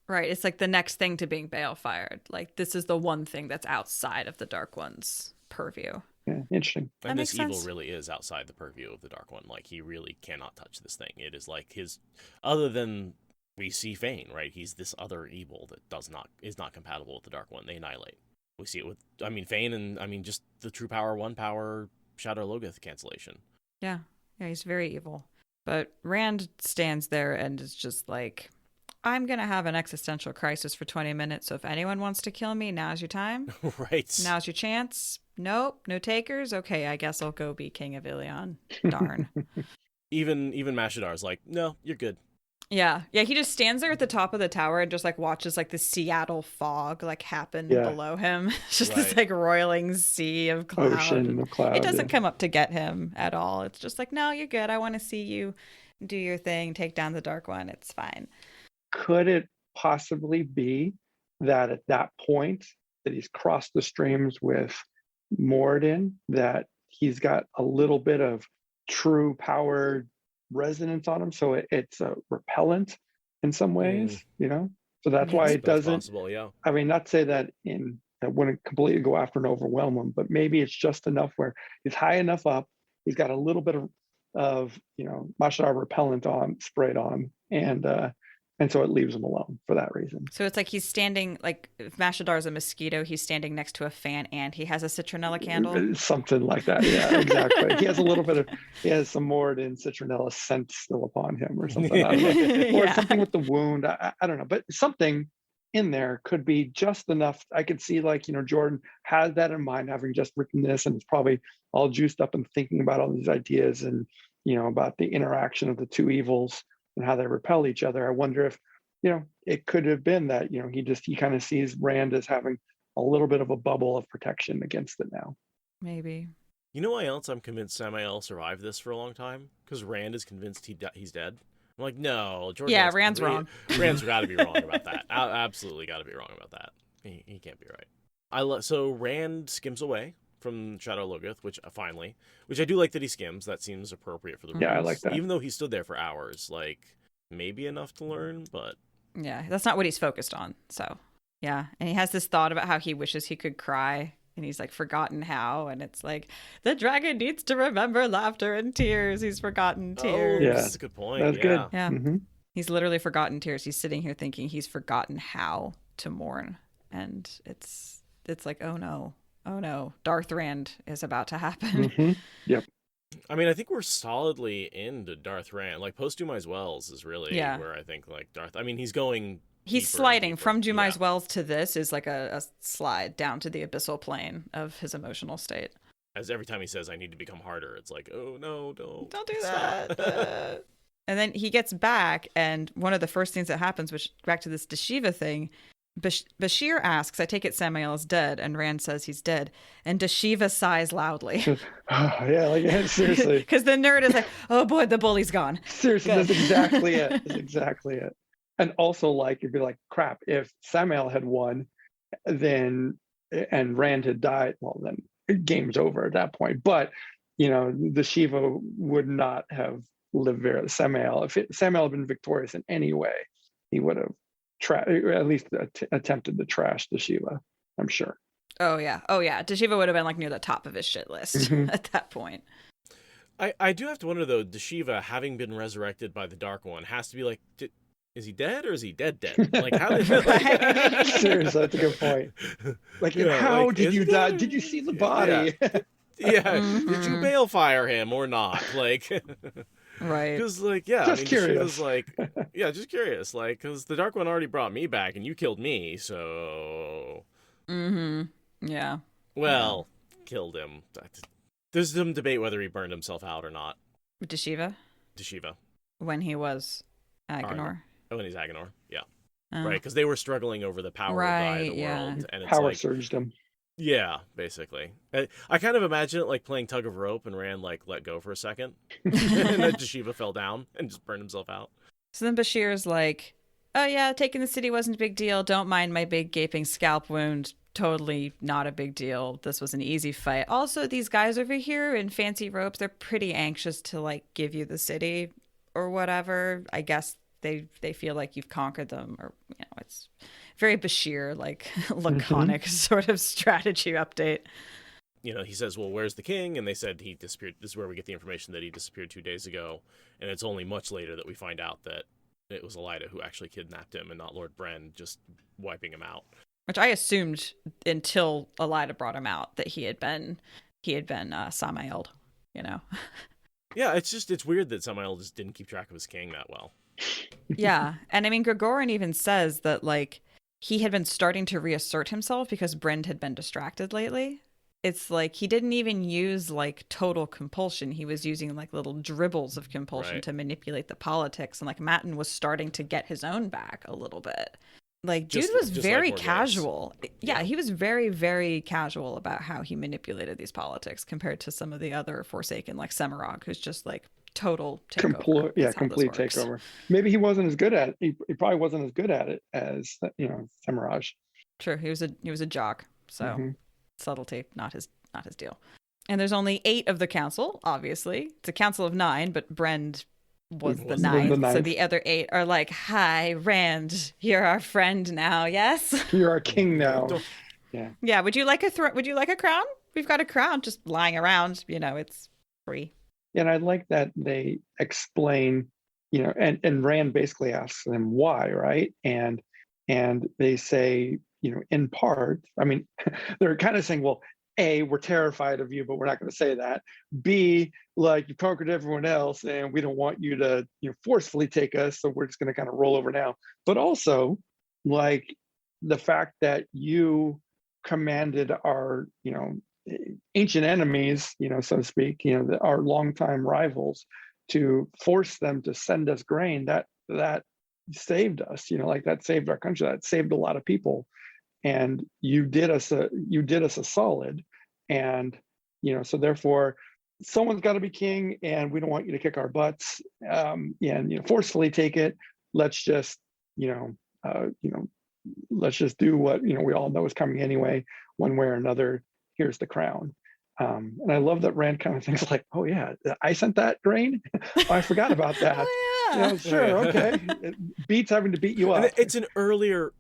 Right, it's like the next thing to being balefired. Like, this is the one thing that's outside of the Dark One's purview. Yeah, interesting. And this evil really is outside the purview of the Dark One. Like, he really cannot touch this thing. It is like his, other than we see Fane, right? He's this other evil that is not compatible with the Dark One. They annihilate. We see it with, Fane and, just the true power, one power, Shadar Logoth cancellation. Yeah, he's very evil. But Rand stands there and is just like, I'm going to have an existential crisis for 20 minutes, so if anyone wants to kill me, now's your time. Right. Now's your chance. Nope, no takers? Okay, I guess I'll go be king of Illian. Darn. Even Mashadar's like, no, you're good. Yeah, he just stands there at the top of the tower and just like watches like the Seattle fog like happen below him. It's just this like roiling sea of cloud. Ocean of cloud. It doesn't come up to get him at all. It's just like, no, you're good. I want to see you do your thing, take down the Dark One. It's fine. Could it possibly be that at that point that he's crossed the streams with Moridin, that he's got a little bit of true power resonance on him, so it's a repellent in some ways, so that's why it doesn't possible, yeah. Not to say that that wouldn't completely go after and overwhelm him, but maybe it's just enough where he's high enough up, he's got a little bit of Mashadar repellent sprayed on, and so it leaves him alone for that reason. So it's like he's standing, like if Mashadar's a mosquito, he's standing next to a fan and he has a citronella candle. Something like that, yeah, exactly. He has some Moridin citronella scent still upon him or something. I don't know. Or something with the wound. I don't know. But something in there could be just enough. I could see Jordan has that in mind, having just written this, and it's probably all juiced up and thinking about all these ideas and, about the interaction of the two evils and how they repel each other. I wonder if, it could have been that, he kind of sees Rand as having a little bit of a bubble of protection against it now. Maybe. You know why else I'm convinced Sammael survived this for a long time? Because Rand is convinced he's dead. I'm like, no, Jordan. Yeah, Rand's wrong. Rand's got to be wrong about that. Absolutely got to be wrong about that. He can't be right. So Rand skims away from Shadar Logoth, which I do like that he skims. That seems appropriate for the rules. Yeah, I like that. Even though he stood there for hours, like maybe enough to learn, but yeah, that's not what he's focused on. So yeah, and he has this thought about how he wishes he could cry, and he's like forgotten how, and it's like the dragon needs to remember laughter and tears. He's forgotten tears. Yeah, that's a good point. That's good. Yeah, mm-hmm. He's literally forgotten tears. He's sitting here thinking he's forgotten how to mourn, and it's like, oh no, Darth Rand is about to happen. Mm-hmm. Yep. I think we're solidly into Darth Rand. Like post Dumai's Wells is really where I think like Darth. He's sliding from Dumai's Wells to this is like a slide down to the abyssal plane of his emotional state. As every time he says, "I need to become harder," it's like, oh no, don't do that. And then he gets back, and one of the first things that happens, which back to this Dashiva thing. Bashir asks, I take it Sammael is dead, and Rand says he's dead, and Dashiva sighs loudly. Seriously. Because the nerd is like, oh boy, the bully's gone. Seriously, Good. That's exactly it. That's exactly it. And also, like, you'd be like, crap, if Sammael had won, and Rand had died, well, then game's over at that point. But, the Shiva would not have lived very Sammael. If Sammael had been victorious in any way, he would have at least attempted to trash Dashiva, I'm sure. Oh yeah. Dashiva would have been like near the top of his shit list at that point. I do have to wonder though, Dashiva, having been resurrected by the Dark One, has to be like, is he dead or is he dead? Like how did Seriously, that's a good point. Like how did you die? Did you see the body? Yeah. Did you balefire him or not? Like right. Because, just curious. Just curious. Like, because the Dark One already brought me back, and you killed me, so. Yeah. Well, killed him. There's some debate whether he burned himself out or not. Dashiva. Dashiva. When he was Agenor. Oh, and he's Agenor. Yeah. Right, because they were struggling over the power Right, by the world. And it's Power like, surged him. yeah, basically. I kind of imagine it like playing tug of rope and Rand like let go for a second. And then Jashiva fell down and just burned himself out. So then Bashir's like, oh yeah, taking the city wasn't a big deal. Don't mind my big gaping scalp wound. Totally not a big deal. This was an easy fight. Also, these guys over here in fancy robes, they're pretty anxious to like give you the city or whatever. I guess they feel like you've conquered them, or it's very Bashir, like laconic sort of strategy update. He says, well, where's the king? And they said he disappeared. This is where we get the information that he disappeared 2 days ago. And it's only much later that we find out that it was Liah who actually kidnapped him and not Lord Bren just wiping him out. Which I assumed until Liah brought him out that he had been Sammael'd, Yeah, it's weird that Sammael just didn't keep track of his king that well. Yeah. And I mean, Gregorin even says that like he had been starting to reassert himself because Brend had been distracted lately. It's like he didn't even use like total compulsion. He was using like little dribbles of compulsion to manipulate the politics. And like Matten was starting to get his own back a little bit. Like dude was very like casual. Yeah, he was very, very casual about how he manipulated these politics compared to some of the other Forsaken, like Semirog, who's just like total takeover. Complete takeover. Maybe he wasn't as good at it. He probably wasn't as good at it as Semirog. True, he was a jock. So subtlety, not his deal. And there's only 8 of the council. Obviously, it's a council of 9, but Brend was the ninth. So the other 8 are like, "Hi, Rand, you're our friend now. Yes, you're our king now." Yeah. Would you like a crown? We've got a crown just lying around. It's free. And I like that they explain, and Rand basically asks them why, right? And they say, in part, I mean, they're kind of saying, well, A, we're terrified of you, but we're not going to say that. B, like you conquered everyone else and we don't want you to, forcefully take us. So we're just going to kind of roll over now. But also like the fact that you commanded our, ancient enemies, so to speak, our longtime rivals, to force them to send us grain, that saved us, like that saved our country, that saved a lot of people. And you did us a solid. And, so therefore someone's got to be king and we don't want you to kick our butts and, forcefully take it. Let's just, let's just do what, we all know is coming anyway, one way or another. Here's the crown. And I love that Rand kind of thinks like, oh yeah, I sent that grain. I forgot about that. Oh, yeah. Sure. Okay. It beats having to beat you up. And it's an earlier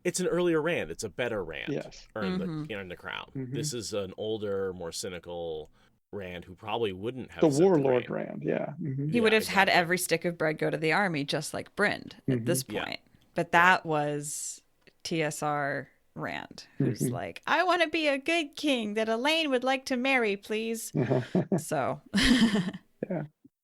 Rand. It's a better Rand. Yes. Earn the crown. This is an older, more cynical Rand who probably wouldn't have the warlord Rand. Yeah. He would have had every stick of bread go to the army, just like Brend at this point. Yeah. But that was TSR Rand, who's like, I want to be a good king that Elaine would like to marry, please. So, yeah.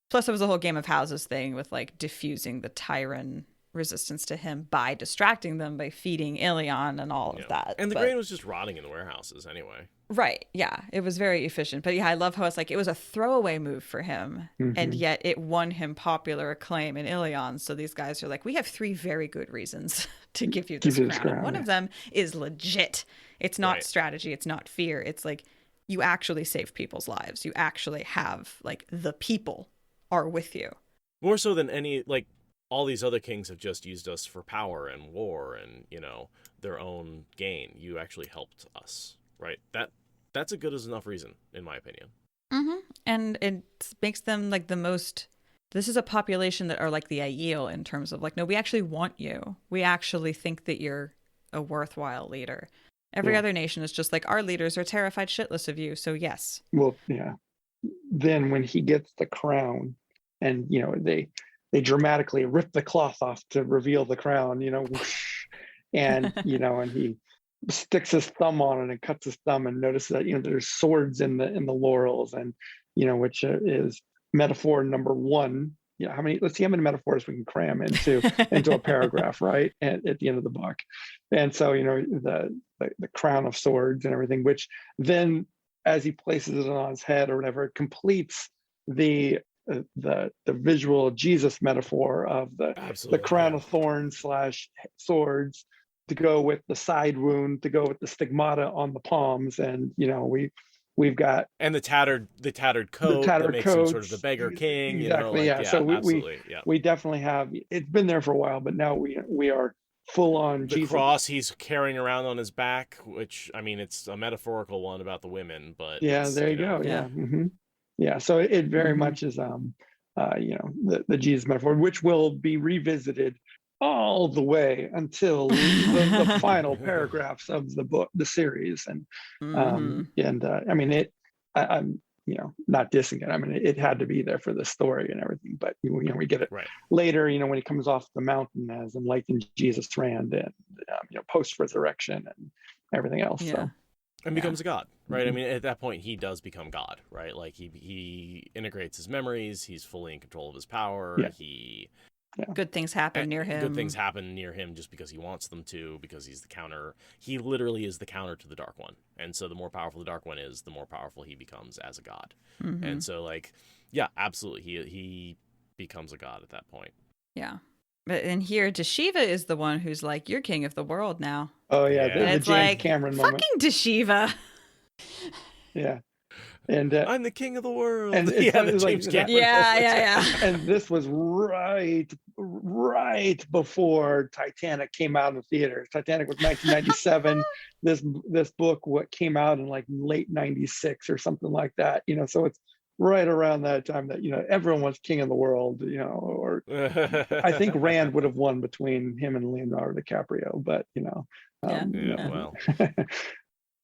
Plus, it was a whole Game of Houses thing with like diffusing the Tyran resistance to him by distracting them by feeding Illian and all of that. And the grain was just rotting in the warehouses anyway. Right. Yeah. It was very efficient. But yeah, I love how it's like it was a throwaway move for him. And yet it won him popular acclaim in Illian. So these guys are like, we have 3 very good reasons to give you this crown. One of them is legit. It's not strategy. It's not fear. It's like you actually save people's lives. You actually have like the people are with you. More so than any, like, all these other kings have just used us for power and war and, their own gain. You actually helped us, right? That's a good as enough reason, in my opinion. And it makes them like the most, this is a population that are like the Aiel in terms of like, no, we actually want you. We actually think that you're a worthwhile leader. Every other nation is just like, our leaders are terrified shitless of you. So yes. Well, yeah. Then when he gets the crown and, they dramatically rip the cloth off to reveal the crown, whoosh, and, and he sticks his thumb on it and cuts his thumb and notices that, there's swords in the laurels and, which is metaphor number 1. Let's see how many metaphors we can cram into a paragraph, right? At the end of the book. And so, the crown of swords and everything, which then as he places it on his head or whatever, it completes the the visual Jesus metaphor of the crown of thorns / swords to go with the side wound, to go with the stigmata on the palms, and we've got and the tattered coat that makes him sort of the beggar king. Exactly. So absolutely. We definitely have. It's been there for a while, but now we are full on the Jesus. Cross he's carrying around on his back, which I mean, it's a metaphorical one about the women, but there you go. Yeah. So it very much is the Jesus metaphor, which will be revisited all the way until the final paragraphs of the series, and I mean I'm not dissing it. I mean, it had to be there for the story and everything, but we get it later. When he comes off the mountain as enlightened Jesus Rand, and post resurrection and everything else. So. And becomes a god, right? I mean, at that point, he does become God, right? Like he integrates his memories. He's fully in control of his power. Good things happen near him. Good things happen near him just because he wants them to, because he's the counter. He literally is the counter to the Dark One. And so the more powerful the Dark One is, the more powerful he becomes as a god. And so, absolutely, he becomes a god at that point. Yeah. But in here, Deshiva is the one who's like, you're king of the world now. Oh, yeah. The James Cameron moment. Fucking Deshiva. Yeah. And I'm the king of the world. And the James Cameron. Yeah. And this was right before Titanic came out in the theaters. Titanic was 1997. This book came out in like late 96 or something like that. So it's right around that time that everyone was king of the world. Or I think Rand would have won between him and Leonardo DiCaprio, but well. And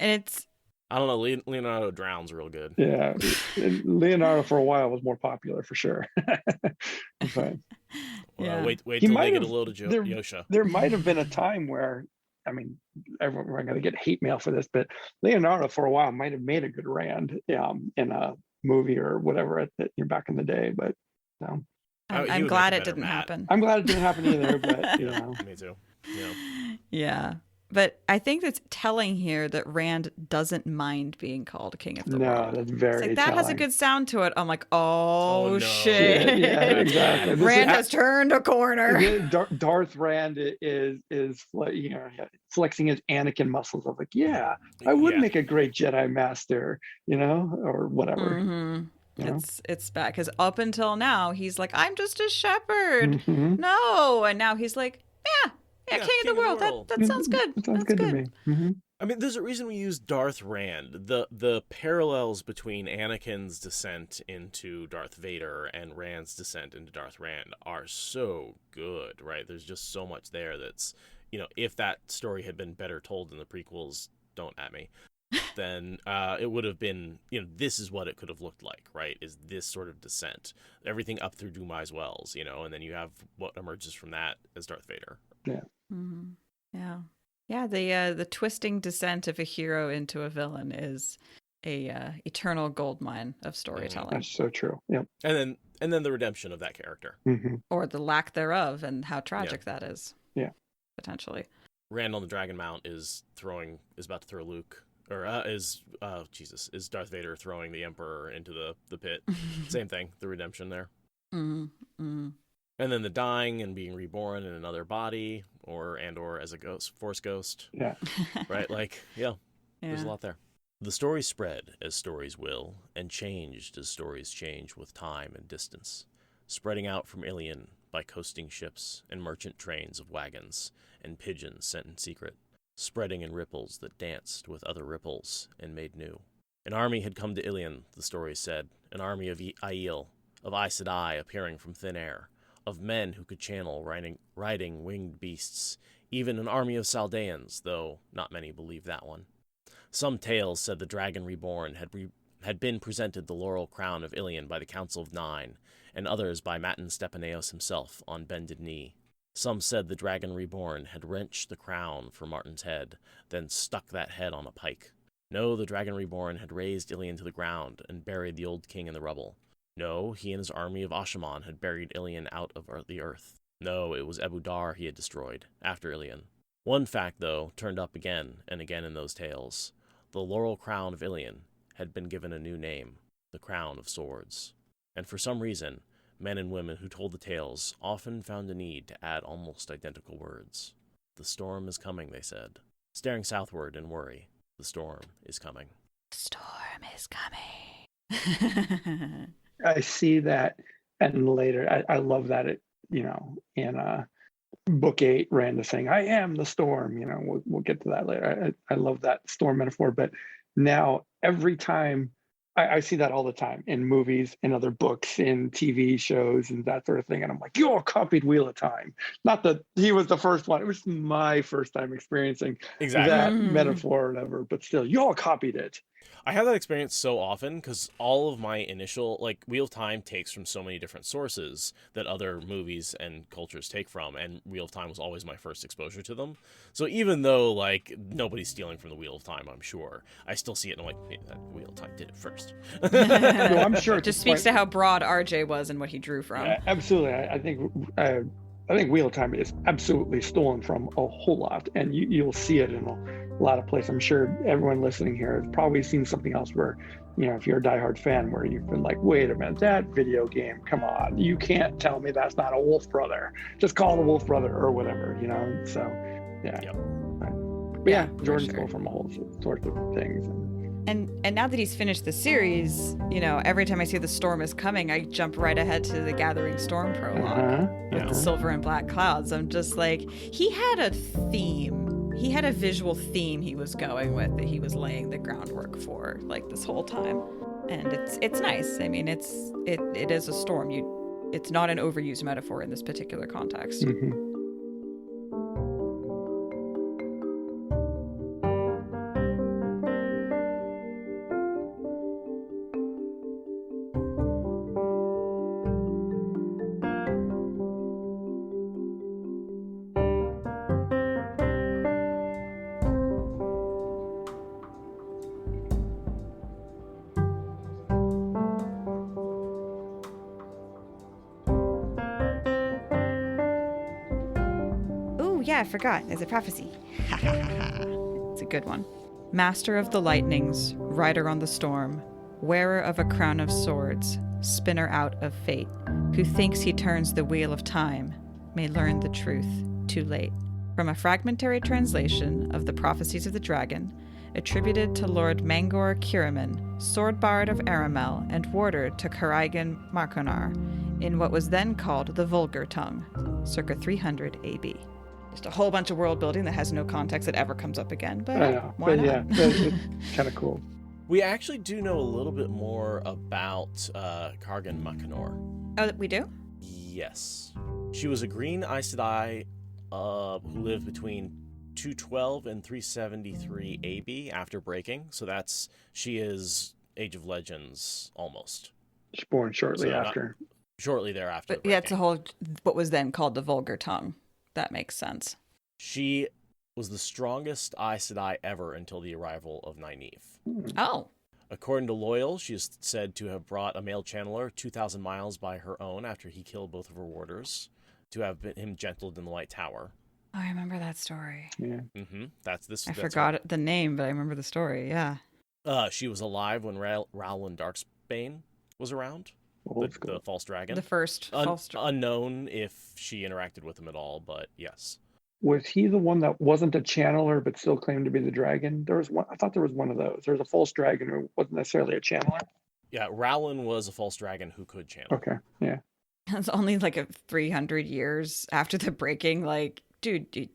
it's. I don't know. Leonardo drowns real good. Yeah, Leonardo for a while was more popular for sure. But, wait till they get a load of Yosha. There might have been a time where, I mean, we're going to get hate mail for this, but Leonardo for a while might have made a good Rand in a movie or whatever back in the day. But I'm glad it didn't happen. I'm glad it didn't happen either. But me too. Yeah. But I think it's telling here that Rand doesn't mind being called king of the world. No, that's very it's that telling. has a good sound to it. I'm like, oh no. Shit. Yeah, exactly. Rand has turned a corner. Darth Rand is flexing his Anakin muscles. I was like, I would make a great Jedi Master, or whatever. It's bad because up until now he's like, I'm just a shepherd. No, and now he's like, king of the world. That sounds good. That sounds good to me. I mean, there's a reason we use Darth Rand. The parallels between Anakin's descent into Darth Vader and Rand's descent into Darth Rand are so good, right? There's just so much there that's, if that story had been better told in the prequels, don't at me, then it would have been, this is what it could have looked like, right? Is this sort of descent. Everything up through Dumai's Wells, and then you have what emerges from that as Darth Vader. Yeah. Yeah. The twisting descent of a hero into a villain is a eternal goldmine of storytelling. That's so true. Yep. And then the redemption of that character, or the lack thereof, and how tragic that is. Yeah. Potentially. Rand on the Dragonmount is about to throw Luke, or is Darth Vader throwing the Emperor into the pit? Same thing. The redemption there. And then the dying and being reborn in another body, or as a ghost, force ghost. Yeah. Right? There's a lot there. The story spread as stories will, and changed as stories change with time and distance, spreading out from Illian by coasting ships and merchant trains of wagons and pigeons sent in secret, spreading in ripples that danced with other ripples and made new. An army had come to Illian, the story said, an army of Aiel, of Aes Sedai appearing from thin air, of men who could channel riding winged beasts, even an army of Saldaeans, though not many believed that one. Some tales said the dragon reborn had been presented the laurel crown of Illian by the Council of Nine, and others by Matin Stepaneos himself on bended knee. Some said the dragon reborn had wrenched the crown from Martin's head, then stuck that head on a pike. No, the dragon reborn had razed Illian to the ground and buried the old king in the rubble. No, he and his army of Ashaman had buried Illian out of the earth. No, it was Ebu Dar he had destroyed, after Illian. One fact, though, turned up again and again in those tales. The laurel crown of Illian had been given a new name, the Crown of Swords. And for some reason, men and women who told the tales often found a need to add almost identical words. The storm is coming, they said, staring southward in worry. The storm is coming. The storm is coming. I see that, and later, I love that in book 8, Rand is saying, "I am the storm." We'll get to that later. I love that storm metaphor, but now every time I see that all the time in movies, in other books, in TV shows, and that sort of thing. And I'm like, you all copied Wheel of Time. Not that he was the first one. It was my first time experiencing that metaphor or whatever, but still, you all copied it. I have that experience so often because all of my initial, Wheel of Time takes from so many different sources that other movies and cultures take from, and Wheel of Time was always my first exposure to them. So even though, nobody's stealing from the Wheel of Time, I'm sure, I still see it and I'm like, hey, that Wheel of Time did it first. No, I'm sure. It just speaks to how broad RJ was and what he drew from. Absolutely. I think Wheel of Time is absolutely stolen from a whole lot, and you'll see it in a lot of places. I'm sure everyone listening here has probably seen something else where, if you're a diehard fan, where you've been like, wait a minute, that video game, come on, you can't tell me that's not a Wolf Brother. Just call it a Wolf Brother or whatever, So, yeah. Yep. But yeah, Jordan stole from a whole sorts of things. And now that he's finished the series, every time I see the storm is coming, I jump right ahead to the Gathering Storm prologue with the silver and black clouds. I'm just like, he had a theme. He had a visual theme he was going with that he was laying the groundwork for this whole time. And it's nice. I mean, it is a storm. It's not an overused metaphor in this particular context. Mm-hmm. I forgot. There's a prophecy. It's a good one. Master of the lightnings, rider on the storm, wearer of a crown of swords, spinner out of fate, who thinks he turns the wheel of time, may learn the truth too late. From a fragmentary translation of the Prophecies of the Dragon, attributed to Lord Mangor Kiraman, sword bard of Aramel and warder to Karigan Markonar, in what was then called the Vulgar Tongue, circa 300 AB. Just a whole bunch of world building that has no context that ever comes up again, but I know, why but not? Yeah, it's kind of cool. We actually do know a little bit more about Karigan Markonar. Oh, we do? Yes. She was a green Aes Sedai who lived between 212 and 373 AB after breaking. So she is Age of Legends almost. She's born shortly after. Shortly thereafter. But that's what was then called the Vulgar Tongue. That makes sense. She was the strongest Aes Sedai ever until the arrival of Nynaeve. Oh. According to Loyal, she is said to have brought a male channeler 2,000 miles by her own after he killed both of her warders, to have been him gentled in the White Tower. Oh, I remember that story. Yeah. Mm-hmm. That's forgot the name, but I remember the story, yeah. She was alive when Rowland Darksbane was around. The false dragon. The first false dragon. Unknown if she interacted with him at all, but yes. Was he the one that wasn't a channeler but still claimed to be the dragon? There was one. I thought there was one of those. There was a false dragon who wasn't necessarily a channeler. Yeah, Rowland was a false dragon who could channel. Okay, yeah. It's only 300 years after the breaking. Dude,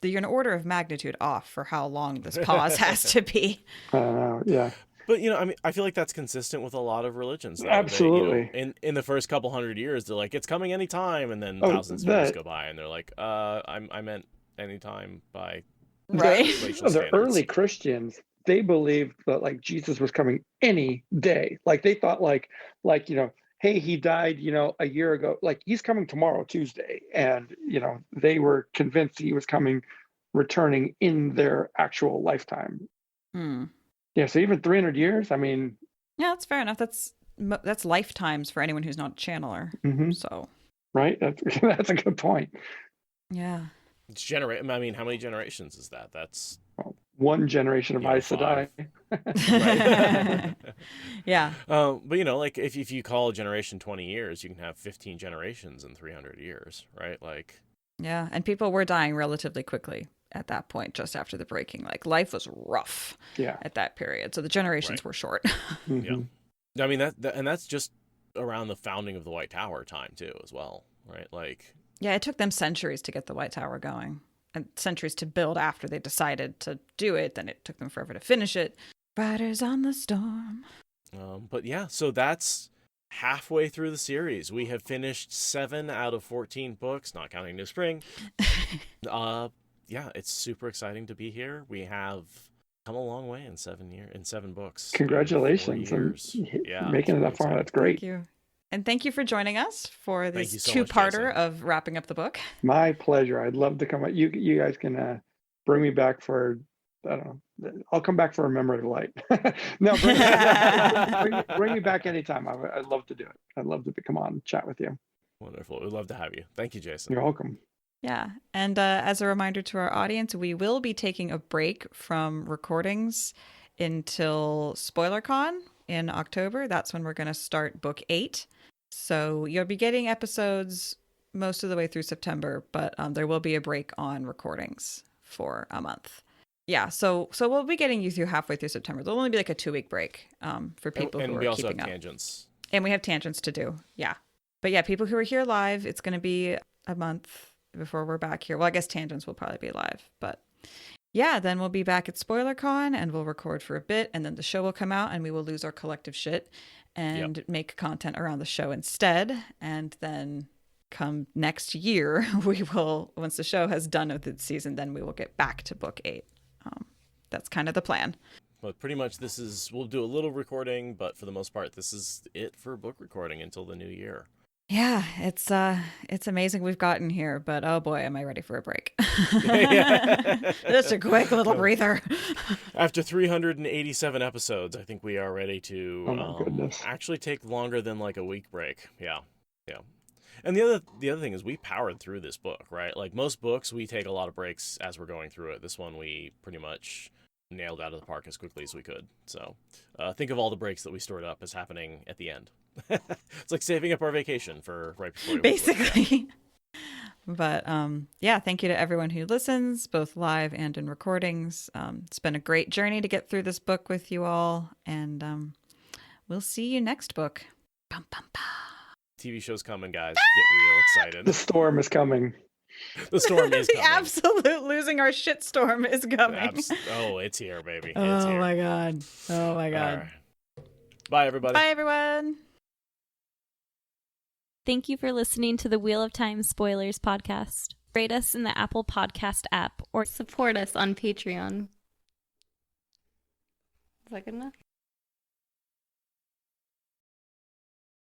you're an order of magnitude off for how long this pause has to be. Yeah. But, I feel like that's consistent with a lot of religions. Though. Absolutely. In the first couple hundred years, they're like, it's coming anytime. And then thousands of years go by and they're like, I meant anytime by right. The early Christians, they believed that Jesus was coming any day. They thought hey, he died, a year ago. He's coming tomorrow, Tuesday. And, they were convinced he was returning in their actual lifetime. Yeah, so even 300 years, I mean... Yeah, that's fair enough. That's lifetimes for anyone who's not a channeler. Mm-hmm. So... Right? That's a good point. Yeah. It's how many generations is that? That's... one generation of Aes Sedai. Right. Yeah. But like if you call a generation 20 years, you can have 15 generations in 300 years, right? Like. Yeah, and people were dying relatively quickly at that point, just after the breaking. Like, life was rough at that period, so the generations were short. Yeah, I mean and that's just around the founding of the White Tower time too, as well, right? Like, yeah, it took them centuries to get the White Tower going, and centuries to build after they decided to do it. Then it took them forever to finish it. Riders on the Storm. But yeah, so that's halfway through the series. We have finished 7 out of 14 books, not counting New Spring. Yeah, it's super exciting to be here. We have come a long way in 7 books. Congratulations on making it that far. That's great. Thank you. And thank you for joining us for this so two-parter of wrapping up the book. My pleasure. I'd love to come. You guys can bring me back for, I don't know, I'll come back for a Memory of Light. No, bring me back anytime. I'd love to do it. I'd love to come on and chat with you. Wonderful. We'd love to have you. Thank you, Jason. You're welcome. Yeah. And as a reminder to our audience, we will be taking a break from recordings until SpoilerCon in October. That's when we're going to start book 8. So you'll be getting episodes most of the way through September, but there will be a break on recordings for a month. Yeah, so we'll be getting you through halfway through September. There'll only be like a 2-week break for people who are keeping up. And we also have tangents. And we have tangents to do, yeah. But yeah, people who are here live, it's going to be a month before we're back here. Well, I guess tangents will probably be live. But yeah, then we'll be back at SpoilerCon and we'll record for a bit. And then the show will come out and we will lose our collective shit and make content around the show instead. And then come next year, we will, once the show has done with its season, then we will get back to book 8. That's kind of the plan. But pretty much we'll do a little recording, but for the most part, this is it for book recording until the new year. Yeah, it's amazing we've gotten here, but oh boy, am I ready for a break. Just a quick little breather. After 387 episodes, I think we are ready to actually take longer than like a week break. Yeah. And the other thing is we powered through this book, right? Like most books, we take a lot of breaks as we're going through it. This one, we pretty much nailed out of the park as quickly as we could. So think of all the breaks that we stored up as happening at the end. It's like saving up our vacation for right before we basically. But yeah, thank you to everyone who listens, both live and in recordings. It's been a great journey to get through this book with you all, and we'll see you next book. Bum, bum, bum. TV show's coming, guys. Get real excited. The storm is coming. The storm is coming. The absolute losing our shit storm is coming. It's here, baby. It's here. My God. Oh, my God. Right. Bye, everybody. Bye, everyone. Thank you for listening to the Wheel of Time Spoilers podcast. Rate us in the Apple Podcast app or support us on Patreon. Is that good enough?